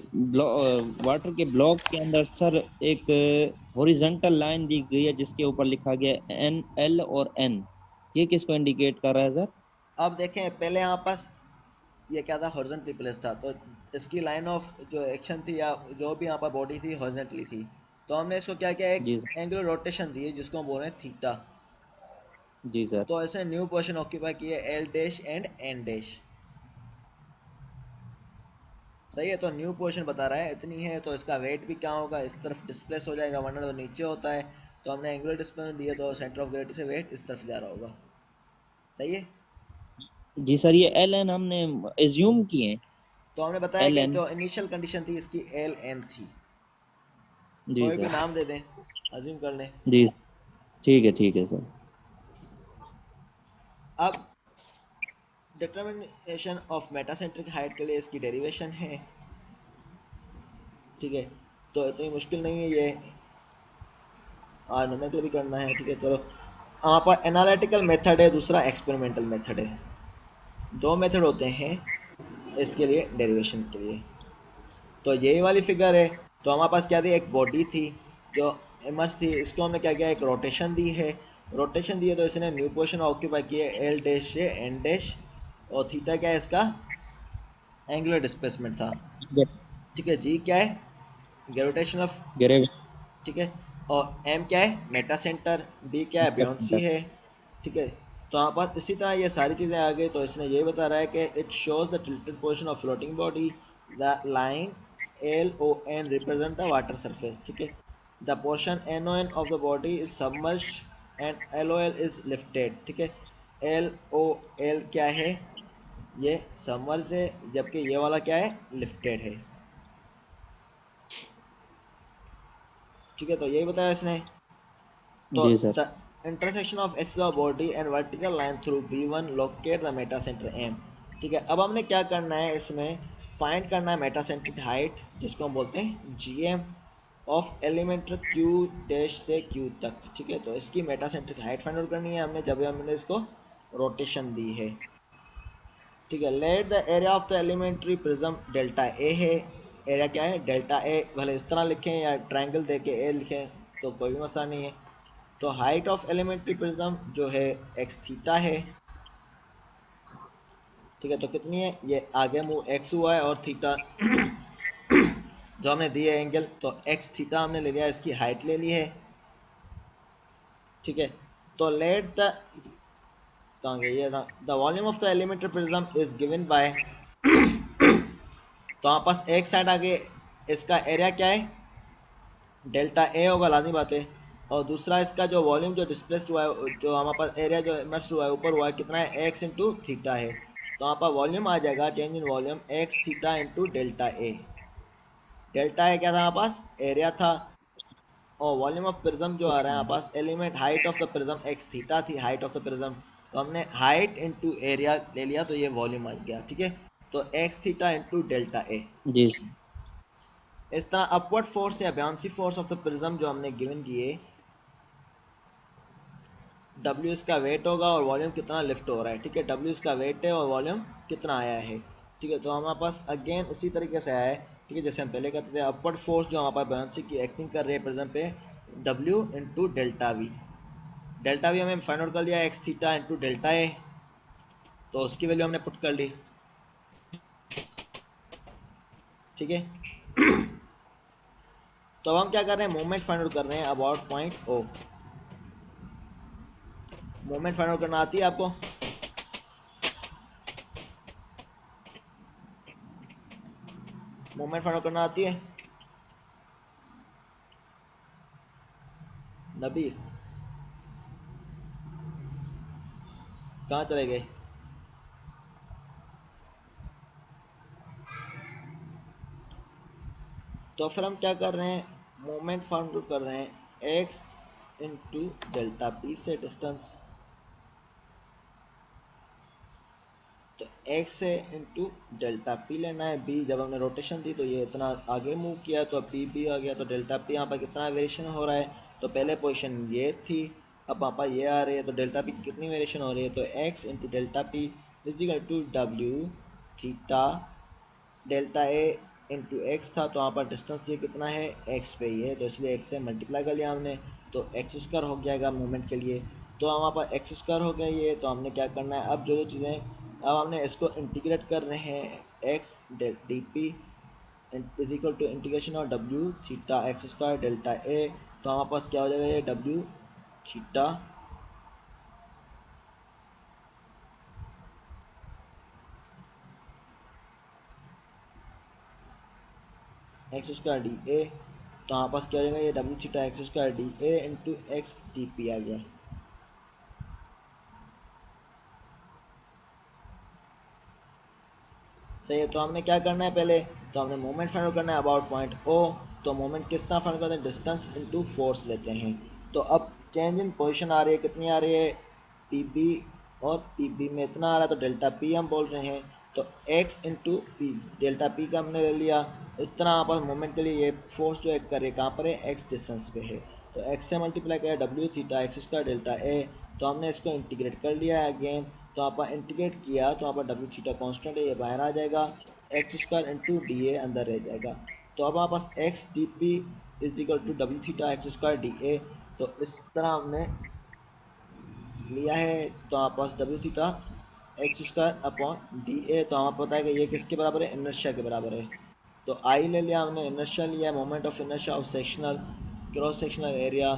वाटर के ब्लॉक के अंदर सर एक हॉरिजॉन्टल लाइन दी गई है जिसके ऊपर लिखा गया एन एल और एन, ये किसको इंडिकेट कर रहा है सर? अब देखें, पहले यहाँ पास ये क्या था, हॉरिजॉन्टल प्लेस था, तो इसकी लाइन ऑफ जो एक्शन थी या जो भी यहाँ पर बॉडी थी हॉरिजॉन्टली थी, तो हमने इसको क्या किया, एक जी सर। एंगुलर रोटेशन दी है जिसको हम बोल रहे हैं थीटा। जी सर। तो ऐसे न्यू पोजीशन ऑक्यूपाई की है L dash and N dash. सही है, तो न्यू पोजीशन बता रहा है इतनी है, तो इसका वेट भी क्या होगा, इस तरफ डिस्प्लेस हो जाएगा, वरना तो नीचे होता है। तो हमने एंगुलर डिस्प्लेसमेंट दिया तो सेंटर ऑफ ग्रेविटी से वेट इस तरफ जा रहा होगा। सही है। जी सर, ये एल एन हमने एज्यूम किए हैं। तो हमने बताया एल कि एन। जो इनिशियल कंडीशन थी इसकी एल एन थी, जी कोई भी सर। नाम दे दें, अज्यूम कर लें। जी ठीक है सर। अब डिटर्मिनेशन ऑफ मेटासेंट्रिक हाइट के लिए इसकी डेरिवेशन है, ठीक है। तो इतनी मुश्किल नहीं है ये, नोमेंक्लेचर भी करना है, ठीक है। चलो, यहाँ पर एनालिटिकल मेथड है, दूसरा एक्सपेरिमेंटल मेथड है, दो मेथड होते हैं इसके लिए डेरिवेशन के लिए। तो यही वाली फिगर है, तो हमारे पास क्या थी, एक बॉडी थी जो इमर्स थी, इसको हमने क्या किया, एक रोटेशन दी है, रोटेशन दी है तो इसने न्यू पोजीशन ऑक्यूपाई की है एल डैश से एन डैश, और थीटा क्या है इसका, एंगुलर डिस्प्लेसमेंट था, ठीक है। जी क्या है, ग्रेविटेशन ऑफ, ग्रेविटी ठीक है। और एम क्या है, मेटा सेंटर, बी क्या है, बियॉन्सी है, ठीक है। तो यहाँ पर इसी तरह ये सारी चीज़ें आ गई, तो इसने यही बता रहा है कि it shows the tilted position of floating body, the line L O N represent the water surface, ठीक है। The portion N O N of the body is submerge and L O L is lifted, ठीक है। L O L क्या है, ये submerge है, जबकि ये वाला क्या है, लिफ्टेड है, ठीक है। तो यही बताया इसने। तो जी sir. The intersection of axis of body and vertical line through B1 locate the meta centre M, ठीक है। अब हमने क्या करना है, इसमें फाइंड करना है मेटा सेंट्रिक हाइट जिसको हम बोलते हैं GM of element Q dash से Q तक, ठीक है। तो इसकी Meta centric height find out करनी है हमने, जब हमने इसको रोटेशन दी है, ठीक है। Let the area of the elementary prism delta A है, एरिया क्या है, डेल्टा ए, भले इस तरह लिखें या ट्रायंगल दे के ए लिखें तो कोई भी मसला नहीं है। तो हाइट ऑफ एलिमेंट्री प्रिज्म जो है एक्स थीटा है, ठीक है, तो कितनी है ये आगे मूव x हुआ है और थीटा जो हमने दिए एंगल, तो x थीटा हमने ले लिया, इसकी हाइट ले ली है। ठीक है, तो लेट द कहाँ गई ये, the volume of the elementary prism is given by तो हमारे पास एक साइड आगे इसका एरिया क्या है, डेल्टा ए होगा, लाजमी बात है। और दूसरा इसका जो वॉल्यूम जो डिस्प्लेस्ड हुआ है, जो हमारे पास एरिया जो इमर्स हुआ है ऊपर हुआ है, कितना है, x इंटू थीटा है। तो हमारे पास वॉल्यूम आ जाएगा, change in volume x theta into delta A. Delta A क्या था हमारे पास, एरिया था, और वॉल्यूम ऑफ प्रिज्म जो आ रहा है हमारे पास, element height of the prism x theta थी, हाइट ऑफ द प्रिज्म, तो हमने हाइट इंटू एरिया ले लिया, तो ये वॉल्यूम आ गया। ठीक है, तो x थीटा इंटू डेल्टा ए। जी। इस तरह अपवर्ड फोर्स या bouncy force of the prism जो हमने गिवन किए, W इसका वेट होगा और वॉल्यूम कितना लिफ्ट हो रहा है। ठीक है, W इसका वेट है और वॉल्यूम कितना आया है। ठीक है, तो हमारे पास अगेन उसी तरीके से आया है। ठीक है, जैसे हम पहले करते थे, अपवर्ड फोर्स जो हमारे पास बाउंसी की एक्टिंग कर रही है प्रिज्म पे, W into delta we. Delta we हमें फाइंड आउट कर लिया, x theta into delta A, तो उसकी वैल्यू हमने पुट कर ली। ठीक है तो अब हम क्या कर रहे हैं, मूवमेंट फाइंड आउट कर रहे हैं about point O. Movement find out करना आती है आपको, मूवमेंट फाइंड आउट करना आती है नबी, कहाँ चले गए। तो फिर हम क्या कर रहे हैं, मोमेंट फाइंड आउट कर रहे हैं, x इंटू डेल्टा पी से डिस्टेंस, तो x से इंटू डेल्टा पी लेना है। b जब हमने रोटेशन दी तो ये इतना आगे मूव किया, तो पी भी आ गया, तो डेल्टा पी यहाँ पर कितना वेरिएशन हो रहा है, तो पहले पोजीशन ये थी, अब वहाँ पर ये आ रही है, तो डेल्टा पी की कितनी वेरिएशन हो रही है, तो x into delta P is equal to W theta delta A into X था, तो वहाँ पर डिस्टेंस ये कितना है, एक्स पे ही है, तो इसलिए एक्स से मल्टीप्लाई कर लिया हमने, तो एक्स स्क्वायर हो जाएगा मूवमेंट के लिए। तो हमारे पास एक्स स्क्वायर हो गया ये, तो हमने क्या करना है, अब जो जो चीज़ें, अब हमने इसको इंटीग्रेट कर रहे हैं, X D P is equal to integration और W theta X square delta A, तो हमारे पास क्या हो जाएगा, ये W theta X square D A, तो हमारे पास क्या हो जाएगा, ये W theta X square D A into X D P आ गया। सही है, तो हमने क्या करना है पहले, तो हमने मोमेंट फाइंड आउट करना है अबाउट पॉइंट ओ। तो मोमेंट किस तरह फाइंड करते हैं, डिस्टेंस इनटू फोर्स लेते हैं। तो अब चेंज इन पोजीशन आ रही है, कितनी आ रही है, पी बी, और पी बी में इतना आ रहा है, तो डेल्टा पी हम बोल रहे हैं, तो x into P, delta P का हमने ले लिया। इस तरह यहाँ पर मोमेंट के लिए ये फोर्स जो एक करे कहाँ पर है, एक्स डिस्टेंस पे है, तो एक्स से मल्टीप्लाई करें W theta X square delta A, तो हमने इसको इंटीग्रेट कर लिया है अगेन, तो यहाँ पर इंटीग्रेट किया तो यहाँ पर डब्ल्यू थीटा कॉन्स्टेंट है, ये बाहर आ जाएगा, X square into D A अंदर रह जाएगा। तो अब हमारे पास X D P is equal to W theta X square D A, तो इस तरह हमने लिया है, तो हमारे पास W theta X square upon D A, तो हमें पता है कि ये किसके बराबर है, इनर्शिया के बराबर है, तो आई ले लिया हमने, इनर्शिया लिया, moment of inertia of sectional cross sectional area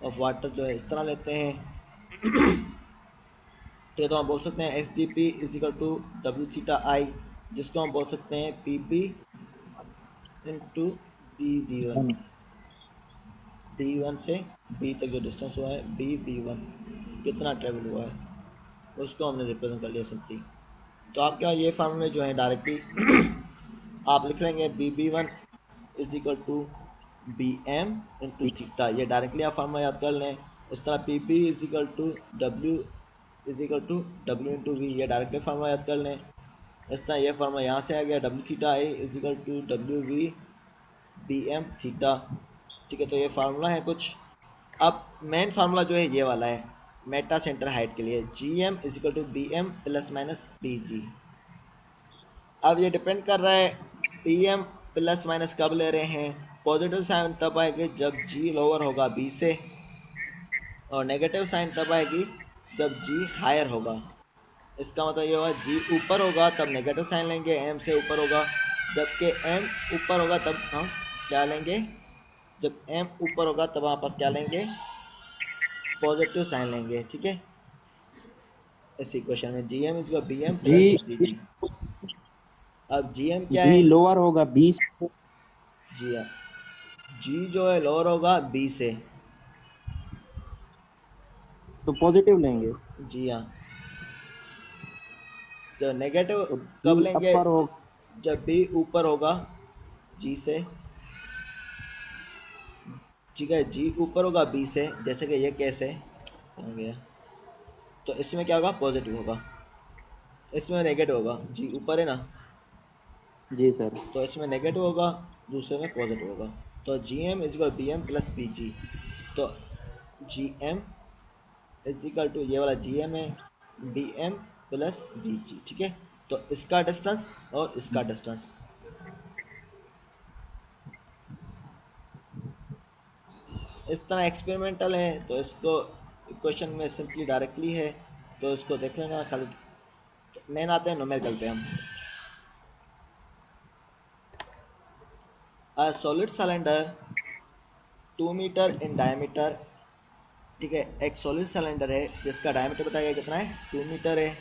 of water जो है इस तरह लेते हैं। तो हम बोल सकते हैं X D P is equal to W theta I, जिसको हम बोल सकते हैं P B into B B one, B one से बी तक जो डिस्टेंस हुआ है, बी बी वन कितना ट्रेवल हुआ है उसको हमने रिप्रेजेंट कर लिया सिंपली। तो आप क्या ये फार्मूले जो है डायरेक्टली आप लिख लेंगे, B B one is equal to B M into theta, ये डायरेक्टली आप फार्मूला याद कर लें। इस तरह P B is equal to W is equal to W into V, ये डायरेक्टली फार्मूला याद कर लें। इस तरह ये फार्मूला यहाँ से आ गया, W theta I is equal to W V B M theta. ठीक है, तो ये फार्मूला है कुछ। अब मेन फार्मूला जो है ये वाला है मेटा सेंटर हाइट के लिए, G M is equal to B M plus minus B G. अब ये डिपेंड कर रहा है बी एम प्लस माइनस कब ले रहे हैं, पॉजिटिव साइन तब आएगी जब जी लोअर होगा बी से, और नेगेटिव साइन तब आएगी जब जी हायर होगा। इसका मतलब ये होगा जी ऊपर होगा तब नेगेटिव साइन लेंगे, एम से ऊपर होगा, जबकि एम ऊपर होगा तब हम क्या लेंगे, जब एम ऊपर होगा तब हम पास क्या लेंगे, पॉजिटिव साइन लेंगे। ठीक है, इस इक्वेशन में जी एम इसका B M G plus B G. अब जी एम क्या जी है, लोअर होगा बी से, जी एम, जी जो है लोअर होगा बी से, तो पॉजिटिव लेंगे। जी हाँ। तो नेगेटिव तो कब बी लेंगे, अपर हो, जब बी ऊपर होगा जी से। ठीक है, जी ऊपर होगा बी से, जैसे कि ये केस है, कहाँ गया, तो इसमें क्या होगा, पॉजिटिव होगा, इसमें नेगेटिव होगा, जी ऊपर है ना, जी सर। तो इसमें नेगेटिव होगा, दूसरे में पॉजिटिव होगा। तो G M is equal B M plus B G. तो G M is equal to ये वाला जी एम है, B M plus B G. ठीक है, तो इसका डिस्टेंस और इसका डिस्टेंस, इस तरह एक्सपेरिमेंटल है, तो इसको इक्वेशन में सिंपली डायरेक्टली है, तो इसको देख लेना खाली। मेन आते हैं न्यूमेरिकल पे हम। A solid cylinder 2 metre in diameter. ठीक है, एक सॉलिड सिलेंडर है जिसका डायमीटर बताया गया कितना है, 2 मीटर है,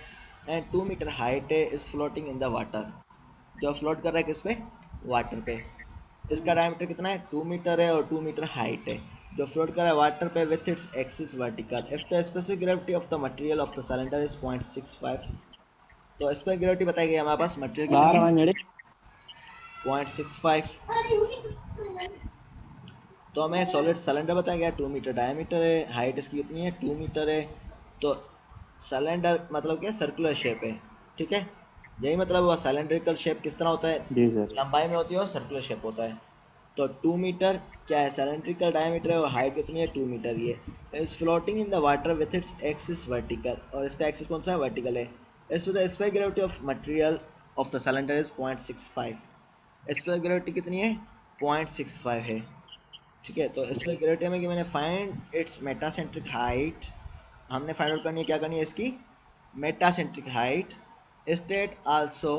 एंड 2 मीटर हाइट है, is floating in the water. जो फ्लोट कर रहा है किस पे, वाटर पे। इसका डायमीटर कितना है, 2 मीटर है और 2 मीटर हाइट है, जो फ्लोट कर रहा है वाटर पे with its axis vertical. If the specific gravity of the material of the cylinder is 0.65। तो स्पेसिफिक ग्रेविटी बताई गई हमारे पास, मटेरियल कितनी बाहर है, वाले 0.65। तो हमें सॉलिड सिलेंडर बताया गया 2 मीटर डायमीटर है, हाइट इसकी कितनी है, 2 मीटर है। तो सिलेंडर मतलब क्या, सर्कुलर शेप है। ठीक है, यही मतलब हुआ, सिलेंड्रिकल शेप किस तरह होता है, जी सर। लंबाई में होती है और सर्कुलर शेप होता है। तो 2 मीटर क्या है, सिलेंड्रिकल डायमीटर है, और हाइट कितनी है, 2 मीटर। ये is floating in the water with its axis vertical, और इसका एक्सिस कौन सा है, वर्टिकल है। इस the specific gravity of material of the cylinder is 0.65। Specific gravity कितनी है, 0.65 है। ठीक है, तो स्पेसिफिक ग्रेविटी में कि मैंने फाइंड इट्स मेटासेंट्रिक हाइट, हमने फाइंड आउट करनी है, क्या करनी है, इसकी metacentric height. State also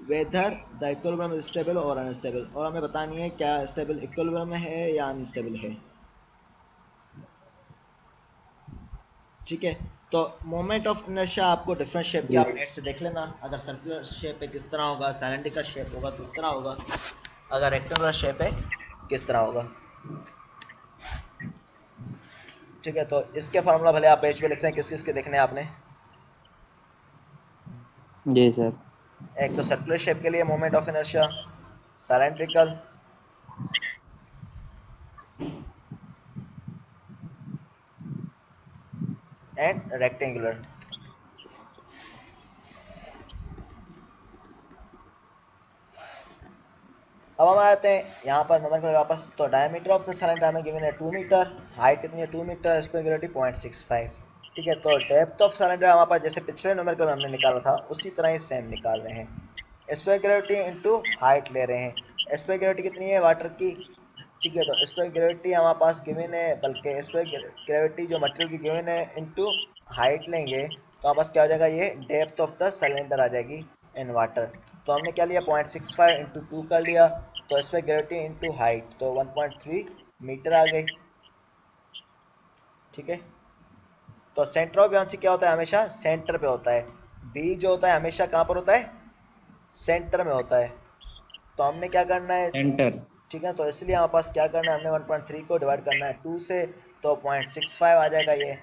whether the equilibrium is stable और अनस्टेबल, और हमें बतानी है क्या स्टेबल इक्विलिब्रियम में है या अनस्टेबल है। ठीक है, तो मोमेंट ऑफ इनर्शिया आपको डिफरेंट शेप के जी आप नेट से देख लेना, अगर सर्कुलर शेप है किस तरह होगा, सिलेंड्रिकल शेप होगा किस तरह होगा, अगर रेक्टेंगुलर शेप है किस तरह होगा। ठीक है, तो इसके फार्मूला भले आप पेज पे लिख रहे हैं, किस किस के देखने हैं आपने। जी सर। एक तो सर्कुलर शेप के लिए moment of inertia, cylindrical, and rectangular. अब हम आते हैं यहाँ पर नंबर के वापस। तो डायमीटर ऑफ द सिलेंडर हमें गिवन है 2 मीटर, हाइट कितनी है 2 मीटर, स्पेक्युलरिटी 0.65। ठीक है, तो डेप्थ ऑफ सिलेंडर हमारे पास जैसे पिछले नंबर में हमने निकाला था उसी तरह ही सेम निकाल रहे हैं। स्पेक्युलरिटी इनटू हाइट ले रहे हैं। स्पेक्युलरिटी कितनी है वाटर की, ठीक है, तो स्पेक्युलरिटी हमारे पास गिवन है, बल्कि स्पेक्युलरिटी जो मटेरियल की गिवन है इनटू हाइट लेंगे तो हमारे पास क्या हो जाएगा, ये डेप्थ ऑफ द सिलेंडर आ जाएगी इन वाटर। तो हमने क्या लिया, 0.65 इंटू 2 कर लिया, तो इस पर ग्रेविटी इंटू हाइट, तो 1.3 मीटर आ गई। ठीक है, तो सेंटर ऑफ ब्यासी क्या होता है, हमेशा सेंटर पे होता है। बी जो होता है हमेशा कहाँ पर होता है, सेंटर में होता है। तो हमने क्या करना है, एंटर। ठीक है, तो इसलिए हमारे पास क्या करना है, हमने 1.3 को डिवाइड करना है 2 से, तो 0.65 आ जाएगा ये।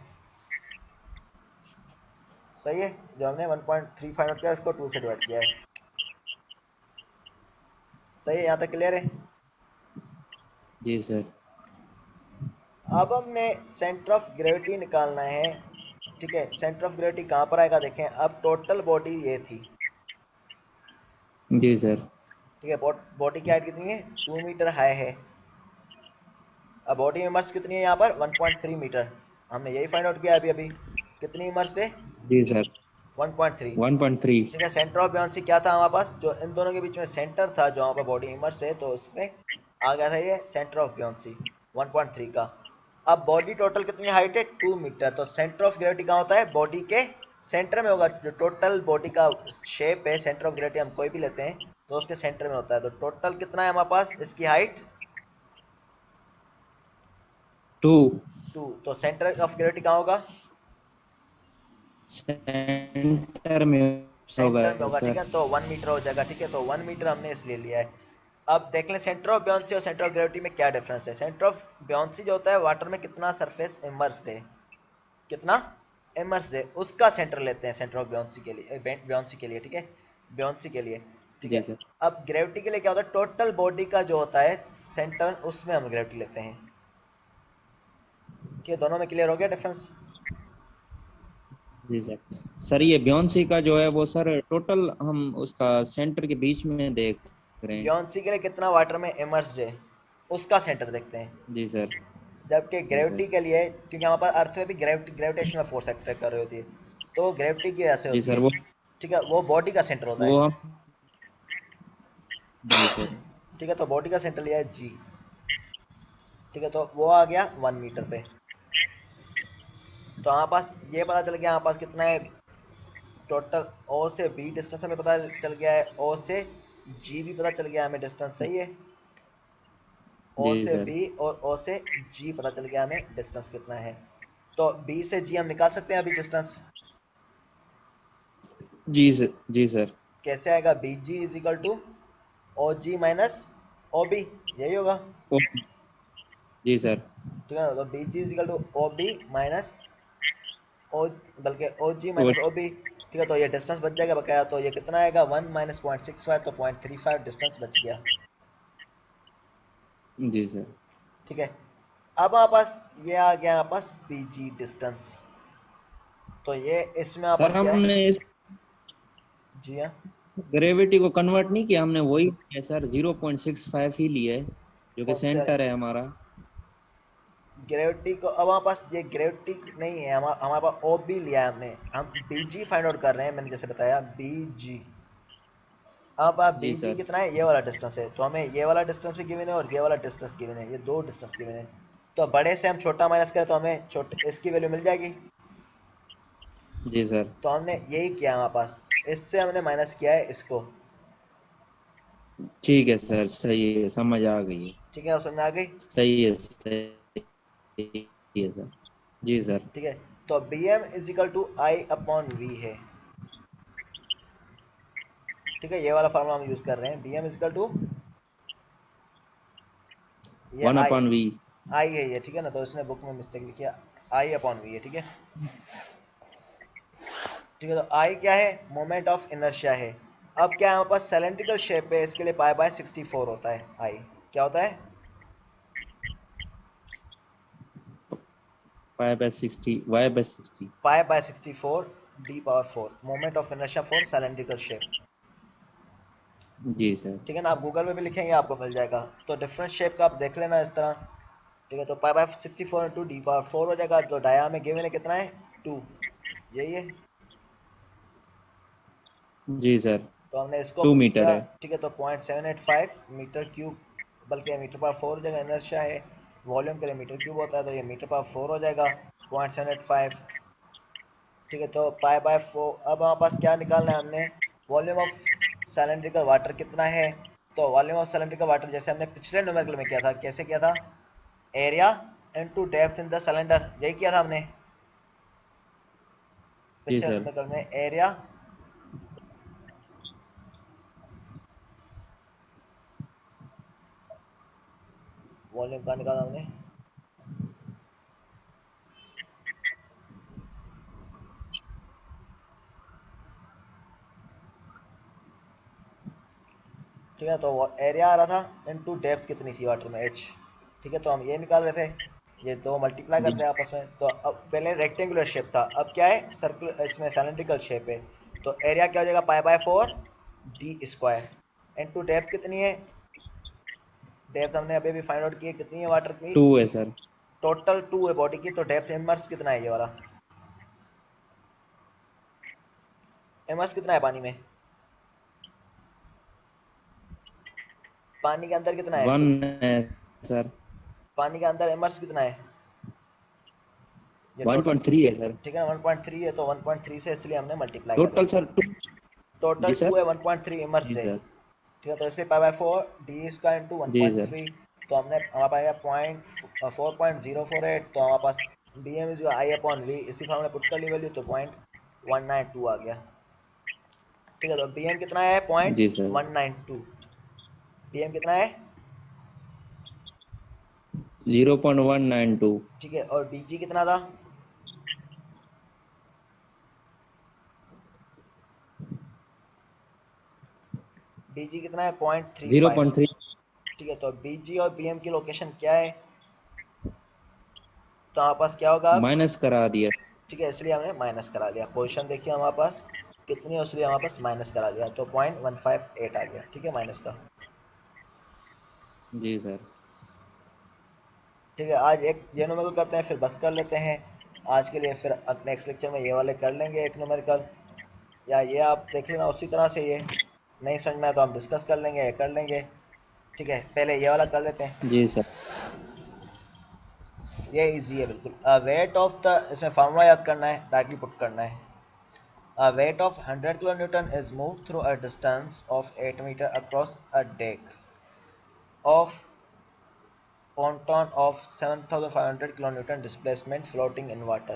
सही है, जो हमने 1.3 फाइंड आउट किया इसको 2 से डिवाइड किया है। सही है, यहाँ तक क्लियर है। जी सर। अब हमने सेंटर ऑफ ग्रेविटी निकालना है। ठीक है, सेंटर ऑफ ग्रेविटी कहाँ पर आएगा, देखें। अब टोटल बॉडी ये थी, जी सर। ठीक है, बॉडी की हाइट कितनी है, 2 मीटर हाई है। अब बॉडी इमर्स कितनी है यहाँ पर, 1.3 मीटर। हमने यही फाइंड आउट किया अभी अभी, कितनी इमर्स है, जी सर। 1.3। 1.3। ठीक है, सेंटर ऑफ ब्यासी क्या था हमारे पास, जो इन दोनों के बीच में सेंटर था, जो यहाँ पर बॉडी इमर्स है, तो उसमें आ गया था ये सेंटर ऑफ ब्यासी 1.3 का। अब बॉडी टोटल कितनी हाइट है, 2 मीटर, तो सेंटर ऑफ ग्रेविटी कहाँ होता है, बॉडी के सेंटर में होगा, जो टोटल बॉडी का शेप है, सेंटर ऑफ ग्रेविटी हम कोई भी लेते हैं तो उसके सेंटर में होता है। तो टोटल कितना है हमारे पास, इसकी हाइट 2 2, तो सेंटर ऑफ ग्रेविटी कहाँ होगा, सेंटर में होगा सेंटर में होगा, ठीक सर। है, तो 1 मीटर हो जाएगा, ठीक है, तो 1 मीटर हमने इसलिए लिया है। अब देख लें सेंटर ऑफ ब्योंसी और सेंटर ऑफ ग्रेविटी में क्या डिफरेंस है। सेंटर ऑफ ब्योंसी जो होता है वाटर में कितना सरफेस इमर्स्ड है, कितना इमर्स्ड है, उसका सेंटर लेते हैं सेंटर ऑफ ब्योंसी के लिए, ब्योंसी के लिए, ठीक है, ब्योंसी के लिए, ठीक जी है। सर। अब ग्रेविटी के लिए क्या होता है, टोटल बॉडी का जो होता है सेंटर, उसमें हम ग्रेविटी लेते हैं। कि दोनों में क्लियर हो गया डिफरेंस। जी सर। सर ये बियॉन्सी का जो है वो सर टोटल हम उसका सेंटर के बीच में देख रहे हैं। ब्योंसी के लिए कितना वाटर में इमर्स्ड है, उसका सेंटर देखते हैं। जी सर। जबकि जी ग्रेविटी सर। के लिए, क्योंकि हमारे पास अर्थ में भी ग्रेविटेशनल फोर्स एक्ट कर रही होती है, तो ग्रेविटी की ऐसे जी होती सर। है, ठीक है, वो बॉडी का सेंटर होता वो है, हम जी सर। ठीक है, तो बॉडी का सेंटर लिया है जी, ठीक है, तो वो आ गया 1 मीटर पे। तो हमारे पास ये पता चल गया हमारे पास कितना है टोटल, ओ से बी डिस्टेंस हमें पता चल गया है, ओ से जी भी पता चल गया हमें डिस्टेंस, सही है, ओ जी से सर। बी और ओ से जी पता चल गया हमें डिस्टेंस कितना है। तो बी से जी हम निकाल सकते हैं अभी डिस्टेंस। जी सर। जी सर। कैसे आएगा, B G is equal to O G minus O B, यही होगा, ओ जी सर। ठीक है, तो B G is equal to O B minus O, बल्कि ओ जी ओ माइनस ओ बी, ठीक है, तो ये डिस्टेंस बच जाएगा बकाया, तो ये कितना आएगा 1 माइनस 0.65, तो 0.35 डिस्टेंस बच गया, जी सर। ठीक है। अब हमारे पास ये आ गया हमारे पास पी जी डिस्टेंस, तो ये इसमें हमारे सर पास क्या है, हमने इस जी हाँ, ग्रेविटी को कन्वर्ट नहीं किया, हमने वही लिया सर 0.65 ही लिया है जो कि कौन सा सेंटर है हमारा। ग्रेविटी को, अब हमारे पास ये ग्रेविटी नहीं है, हमारे पास ओ बी लिया है हमने, हम बी जी फाइंड आउट कर रहे हैं, मैंने जैसे बताया बी जी। अब आप बी जी जी सर। कितना है, ये वाला डिस्टेंस है, तो हमें ये वाला डिस्टेंस भी गिवन है और ये वाला डिस्टेंस गिवन है, ये दो डिस्टेंस गिवन है। तो बड़े से हम छोटा माइनस करें तो हमें छोटे इसकी वैल्यू मिल जाएगी, जी सर। तो हमने यही किया हमारे पास, इससे हमने माइनस किया है इसको, ठीक है सर, सही है, समझ आ गई है। ठीक है, समझ में आ गई, सही है, सही है सर। जी सर। ठीक है। तो B M is equal to I upon V है, ठीक है, ये वाला फार्मूला हम यूज कर रहे हैं, B M is equal to, ये one I, upon V. I है ये, ठीक है ना, तो इसने बुक में मिस्टेक लिखी है, आई अपॉन वी है, ठीक है, ठीक है, तो आई क्या है, मोमेंट ऑफ इनर्शिया है। अब क्या है हमारे पास सिलेंड्रिकल शेप है, इसके लिए पाई बाय 64 होता है, आई क्या होता है, Y by 60। Pi by 64 D power 4 moment of inertia for cylindrical shape, जी सर। ठीक है ना, आप गूगल में भी लिखेंगे आपको मिल जाएगा। तो डिफरेंट शेप का आप देख लेना इस तरह, ठीक है, तो पाई बाय 64 इंटू डी पावर 4 हो जाएगा, तो डाया में गिवन है कितना है 2, यही है, जी सर। तो हमने इसको 2 मीटर किया, है। ठीक है, तो 0.785 मीटर क्यूब, बल्कि मीटर पावर 4 हो जाएगा, इनर्शिया है, वॉल्यूम के लिए मीटर क्यूब होता है, तो ये मीटर पावर 4 हो जाएगा 0.785, ठीक है, तो पाई बाय 4। अब हमारे पास क्या निकालना है हमने, वॉल्यूम ऑफ सिलेंड्रिकल वाटर कितना है, तो वॉल्यूम ऑफ सिलेंड्रिकल वाटर जैसे हमने पिछले न्यूमेरिकल में किया था, कैसे किया था, area into depth in the cylinder, यही किया था हमने जी पिछले सर। न्यूमेरिकल में, एरिया, वॉल्यूम का निकाला हमने, ठीक है, तो एरिया आ रहा था इनटू डेप्थ कितनी थी वाटर में, एच, ठीक है, तो हम ये निकाल रहे थे, ये दो मल्टीप्लाई जी करते हैं आपस में, तो अब पहले रेक्टेंगुलर शेप था, अब क्या है सर्कुलर, इसमें सिलेंड्रिकल शेप है, तो एरिया क्या हो जाएगा पाई by 4 D square into depth कितनी है, डेप्थ हमने अभी भी फाइंड आउट की है कितनी है वाटर की, 2 है सर। टोटल 2 है बॉडी की, तो डेप्थ इमर्स कितना है, ये वाला इमर्स कितना है पानी में, पानी के अंदर कितना है, 1 है सर। पानी के अंदर इमर्स कितना है, ये 1.3 है सर। ठीक है 1.3 है, तो 1.3 से इसलिए हमने मल्टीप्लाई कर टोटल दिया। सर जी टोटल 2 सर। है 1.3 इमर्स जी से, सर। ठीक है, तो इसलिए pi by 4 D square into जी सर। 1.3, तो हमने हमारे पास आया 4.048, तो हमारे पास B M is I upon V, इसी फॉर्मूला पुट कर ली वैल्यू, तो 0.192 आ गया। ठीक है, तो बी एम कितना है जी सर। 0.192, बी एम कितना है, 0.192। ठीक है, और बी जी कितना था, बी जी कितना है 0.35, 0.3 ठीक है, तो बी जी और बी एम की लोकेशन क्या है, तो हमारे पास क्या होगा अब, माइनस करा दिया। ठीक है, इसलिए हमने माइनस करा दिया, पोजीशन देखिए हमारे पास कितनी है, इसलिए हमारे पास माइनस करा दिया, तो 0.158 आ गया, ठीक है, माइनस का। जी सर। ठीक है, आज एक ये न्यूमेरिकल करते हैं, फिर बस कर लेते हैं आज के लिए, फिर नेक्स्ट लेक्चर में ये वाले कर लेंगे एक न्यूमेरिकल, या ये आप देख लेना उसी तरह से, ये नहीं समझ में आया तो हम डिस्कस कर लेंगे, ये कर लेंगे। ठीक है, पहले ये वाला कर लेते हैं, जी सर। ये इजी है बिल्कुल। वेट ऑफ द, इसमें फार्मूला याद करना है, डायरेक्टली पुट करना है। A weight of 100 kilonewton is moved through a distance of 8 meter across a deck of ponton of 7500 kilonewton displacement floating in water.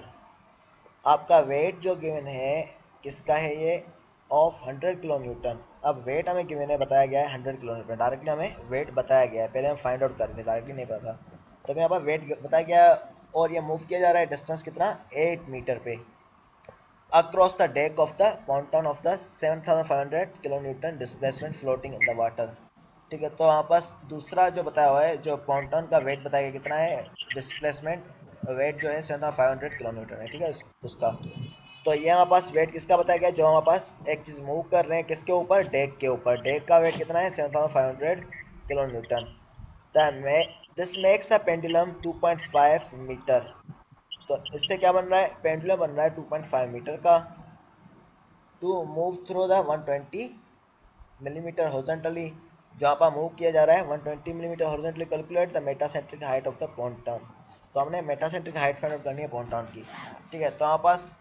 आपका वेट जो गिवन है किसका है ये, ऑफ 100 किलो न्यूटन। अब वेट हमें गिवन है, बताया गया है 100 किलो न्यूटन, डायरेक्टली हमें वेट बताया गया है, पहले हम फाइंड आउट कर रहे थे, डायरेक्टली नहीं पता था, तो यहाँ पर वेट बताया गया है, और ये मूव किया जा रहा है डिस्टेंस कितना, 8 मीटर पे, across the deck of the ponton of the 7500 kilonewton displacement floating in the water। ठीक है, तो वहाँ पास दूसरा जो बताया हुआ है, जो पॉन्टन का वेट बताया गया कितना है, डिस्प्लेसमेंट वेट जो है 7500 किलोमीटर है, ठीक है, उसका, तो ये हमारे पास वेट किसका बताया गया, जो हमारे पास एक चीज़ मूव कर रहे हैं किसके ऊपर, डेक के ऊपर, डेक का वेट कितना है 7500 kilo newton. This makes a pendulum 2.5 metre, तो इससे क्या बन रहा है, पेंडुलम बन रहा है 2.5 मीटर का, to move through the 120 millimetre horizontally, जहाँ पर मूव किया जा रहा है 120 millimetre horizontally, calculate the metacentric height of the pontoon, तो हमने मेटासेंट्रिक हाइट फाइंड आउट करनी है पॉन्टन की। ठीक है, तो हमारे पास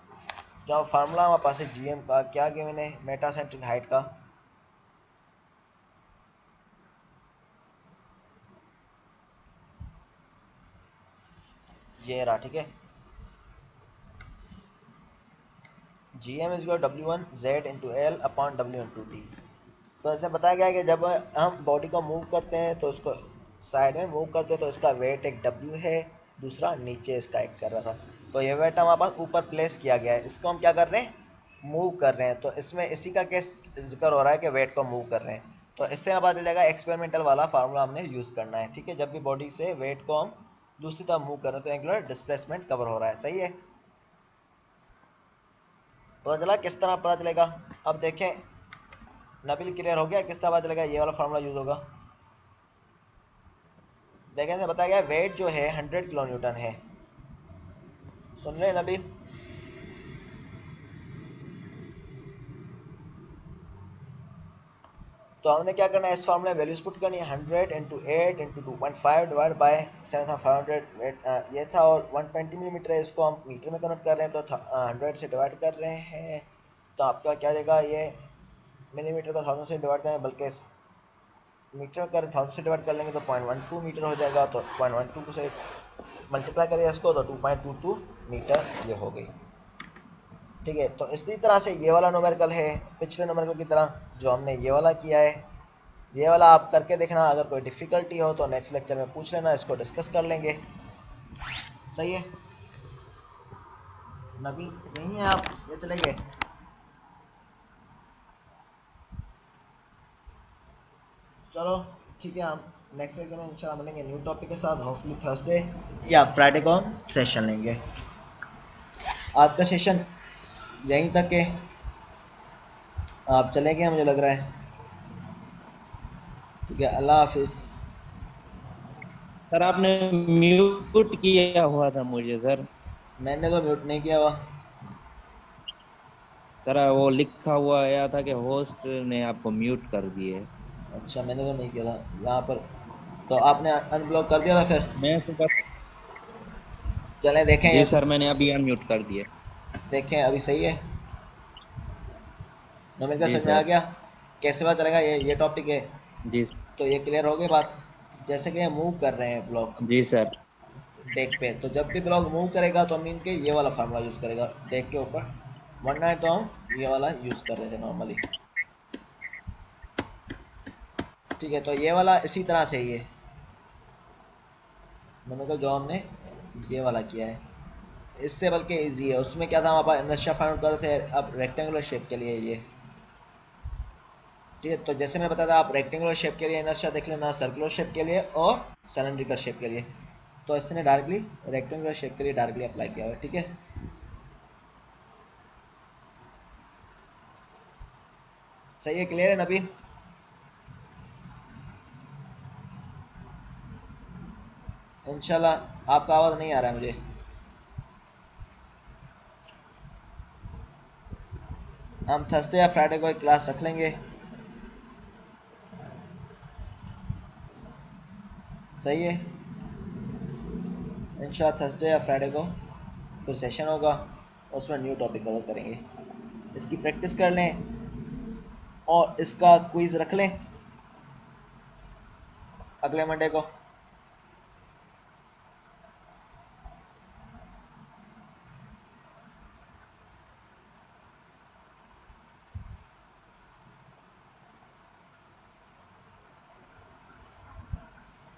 जो फार्मूला हमारे पास है जीएम का, क्या गिवन है मेटासेंट्रिक हाइट का, ये रहा, ठीक है, G M is W1Z into L upon W into D. तो ऐसे बताया गया है कि जब हम बॉडी को मूव करते हैं तो उसको साइड में मूव करते हैं, तो इसका वेट एक W है, दूसरा नीचे इसका एक कर रहा था, तो ये वेट हमारे पास ऊपर प्लेस किया गया है, इसको हम क्या कर रहे हैं, मूव कर रहे हैं, तो इसमें इसी का केस जिक्र हो रहा है कि वेट को मूव कर रहे हैं, तो इससे हमें पता चलेगा एक्सपेरिमेंटल वाला फार्मूला हमने यूज़ करना है। ठीक है, जब भी बॉडी से वेट को हम दूसरी तरफ मूव कर रहे हैं तो एंगुलर डिस्प्लेसमेंट कवर हो रहा है, सही है, पता चला किस तरह पता चलेगा। अब देखें नबील, क्लियर हो गया किस तरह पता चलेगा, ये वाला फार्मूला यूज होगा। देखें से बताया गया वेट जो है 100 किलो न्यूटन है, सुन रहे हैं नबील, तो हमने क्या करना है, इस फार्मूले में वैल्यूज पुट करनी है, 100 into 8 into 2.5 divide by 7500 weight ये था, और 120 मिलीमीटर है, इसको हम मीटर में कन्वर्ट कर रहे हैं, तो 100 से डिवाइड कर रहे हैं, तो आपका क्या जाएगा, ये मिलीमीटर का 1000 से डिवाइड करें, बल्कि मीटर कर 1000 से डिवाइड कर लेंगे तो 0.12 मीटर हो जाएगा, तो 0.12 से मल्टीप्लाई करिए इसको तो 2.22 मीटर ये हो गई। ठीक है, तो इसी तरह से ये वाला न्यूमेरिकल है पिछले न्यूमेरिकल की तरह जो हमने ये वाला किया है, ये वाला आप करके देखना, अगर कोई डिफ़िकल्टी हो तो नेक्स्ट लेक्चर में पूछ लेना, इसको डिस्कस कर लेंगे, सही है नबी, यहीं हैं आप, ये चले गए, चलो ठीक है, हम नेक्स्ट लेक्चर में इंशाल्लाह मिलेंगे न्यू टॉपिक के साथ, होपफुली थर्सडे या फ्राइडे को हम सेशन लेंगे। आज का सेशन यहीं तक है, आप चले गए मुझे लग रहा है, ठीक है, अल्लाह हाफिज़। सर आपने म्यूट किया हुआ था मुझे सर। मैंने तो म्यूट नहीं किया हुआ। सर वो लिखा हुआ आया था कि होस्ट ने आपको म्यूट कर दिए। अच्छा, मैंने तो नहीं किया था यहाँ पर, तो आपने अनब्लॉक कर दिया था फिर। मैं सुबह चलें देखें जी ये, सर, मैंने अभी अनम्यूट कर दिया। देखें अभी सही है, नॉर्मल का जी समझ में आ सर। गया कैसे पता चलेगा ये टॉपिक है। जी। तो ये क्लियर हो गई बात। जैसे कि मूव कर रहे हैं ब्लॉक जी सर। डेक पे, तो जब भी ब्लॉक मूव करेगा तो हम इनके ये वाला फार्मूला यूज़ करेगा डेक के ऊपर, वरना है तो हम ये वाला यूज़ कर रहे थे नॉर्मली। ठीक है, तो ये वाला इसी तरह से ही है, मैंने कहा जो हमने ये वाला किया है इससे बल्कि इजी है। उसमें क्या था, हम अपन इनर्शिया फाइंड आउट कर रहे थे, अब रेक्टेंगुलर शेप के लिए ये। ठीक है, तो जैसे मैंने बताया था आप रेक्टेंगुलर शेप के लिए इनर्शिया देख लेना, सर्कुलर शेप के लिए और सिलेंड्रिकल शेप के लिए। तो इसने डायरेक्टली रेक्टेंगुलर शेप के लिए डायरेक्टली अप्लाई किया हुआ है। ठीक है, सही है, क्लियर है नबील? इंशाल्लाह आपका आवाज़ नहीं आ रहा है मुझे। हम थर्सडे या फ्राइडे को एक क्लास रख लेंगे, सही है। इंशाल्लाह थर्सडे या फ्राइडे को फिर सेशन होगा, उसमें न्यू टॉपिक कवर करेंगे। इसकी प्रैक्टिस कर लें और इसका क्विज रख लें अगले मंडे को।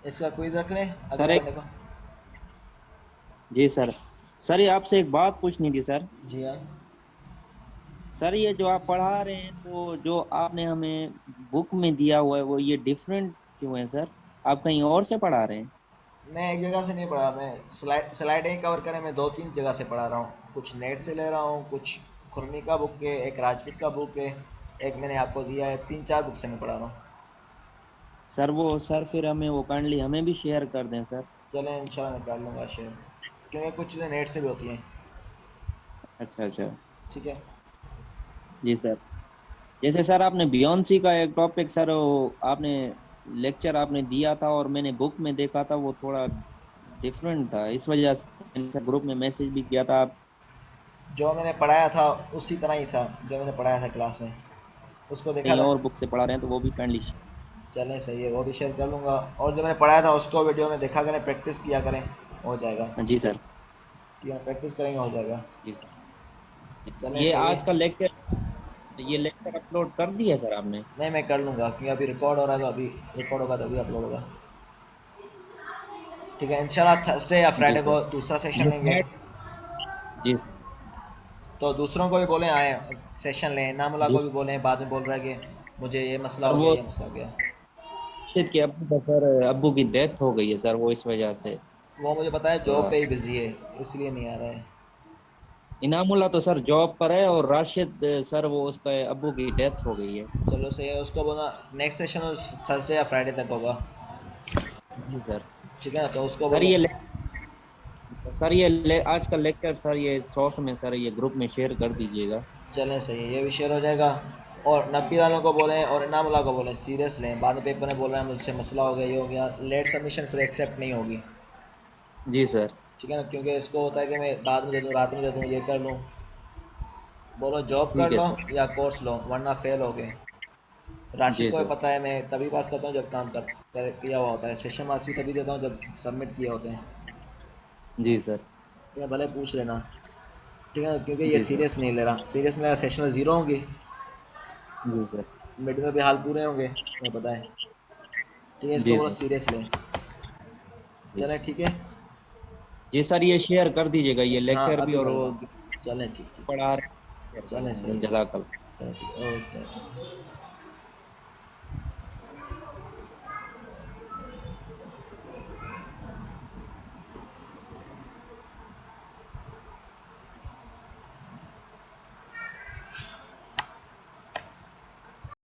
इसका क्विज रख लें सर अगले एक, मंडे को। जी सर। सर ये आपसे एक बात पूछनी थी सर। जी हाँ। सर ये जो आप पढ़ा रहे हैं, तो जो आपने हमें बुक में दिया हुआ है वो ये डिफरेंट क्यों है सर? आप कहीं और से पढ़ा रहे हैं? मैं एक जगह से नहीं पढ़ा, मैं स्लाइडें ही कवर करें, मैं 2-3 जगह से पढ़ा रहा हूँ। कुछ नेट से ले रहा हूँ, कुछ खुरमी का बुक है, एक राजपूत का बुक है, एक मैंने आपको दिया है, 3-4 बुक से मैं पढ़ा रहा हूँ। सर वो सर फिर हमें वो काइंडली हमें भी शेयर कर दें सर। चलें इंशाल्लाह मैं कर लूँगा शेयर, क्योंकि कुछ चीज़ें नेट से भी होती हैं। अच्छा अच्छा। ठीक है। जी सर। जैसे सर आपने बियॉन्सी का एक टॉपिक सर वो आपने लेक्चर आपने दिया था और मैंने बुक में देखा था, वो थोड़ा डिफरेंट था, इस वजह से मैंने सर ग्रुप में मैसेज भी किया था। आप जो मैंने पढ़ाया था उसी तरह ही था जो मैंने पढ़ाया था क्लास में, उसको देखा कहीं था। और बुक से पढ़ा रहे हैं तो वो भी काइंडली। चलें सही है, वो भी शेयर कर लूँगा, और जो मैंने पढ़ाया था उसको वीडियो में देखा करें, प्रैक्टिस किया करें, हो जाएगा। जी सर। कि हम प्रैक्टिस करेंगे हो जाएगा। जी सर। चलें ये सही आज का है। लेक्चर, ये लेक्चर अपलोड कर दिया सर आपने? नहीं मैं कर लूँगा, क्योंकि अभी रिकॉर्ड हो रहा है, तो अभी रिकॉर्ड होगा तो अभी अपलोड होगा। ठीक है, इंशाल्लाह थर्सडे या जी फ्राइडे सर। को दूसरा सेशन ये लेंगे। स्लाइड। जी। तो दूसरों को भी बोलें आए सेशन लें, नामुला जी को भी बोलें, बाद में बोल रहा है कि मुझे ये मसला सर, हो गया, वो ये मसला हो गया। के अब्बू का सर, अब्बू की डेथ हो गई है सर, वो इस वजह से वो मुझे पता है जॉब थोड़ा। पे ही बिजी है, इसलिए नहीं आ रहा है। इनामुल्ला तो सर जॉब पर है, और राशिद सर वो उसका अब्बू की डेथ हो गई है। चलो सही है, उसको बोलना नेक्स्ट सेशन थर्सडे या फ्राइडे तक होगा। जी सर। ठीक है ना, तो उसको सर बोलो। आज का लेक्चर सर ये शॉर्ट में सर ये ग्रुप में शेयर कर दीजिएगा। चलें सही है, ये भी शेयर हो जाएगा। और नब्बी वालों को बोलें और इनामुल्ला को बोलें सीरियस लें, बाद में पेपर में बोल रहे हैं मुझसे मसला हो गया, ये हो गया, लेट सबमिशन फिर एक्सेप्ट नहीं होगी। जी सर। ठीक है ना, क्योंकि इसको होता है कि मैं बाद में दे दूँ, रात में दे दूँ, ये कर लूँ। बोलो जॉब कर ठीक है लो सर। या कोर्स लो, वरना फेल हो गए। राशि जी को भी सर। पता है, मैं तभी पास करता हूँ जब काम किया हुआ होता है, सेशन मार्क्स भी तभी देता हूँ जब सबमिट किए होते हैं। जी सर। तो भले पूछ लेना। ठीक है ना, क्योंकि ये जी सर। सीरियस नहीं ले रहा, सीरियस नहीं ले रहा सेशन में ज़ीरो होंगे, जी सर। मिड में भी हाल पूरे होंगे, तुम्हें पता है। ठीक है, इसको जी बोलो सर। सीरियस लें। जी। चलें ठीक है। जी सर, ये शेयर कर दीजिएगा ये हाँ लेक्चर भी, अभी और कर रहा वो हूँ। चलें ठीक ठीक। पढ़ा रहे शेयर कर चलें देंगे, सही है। जज़ाकल्लाह। चलें ठीक, ओके।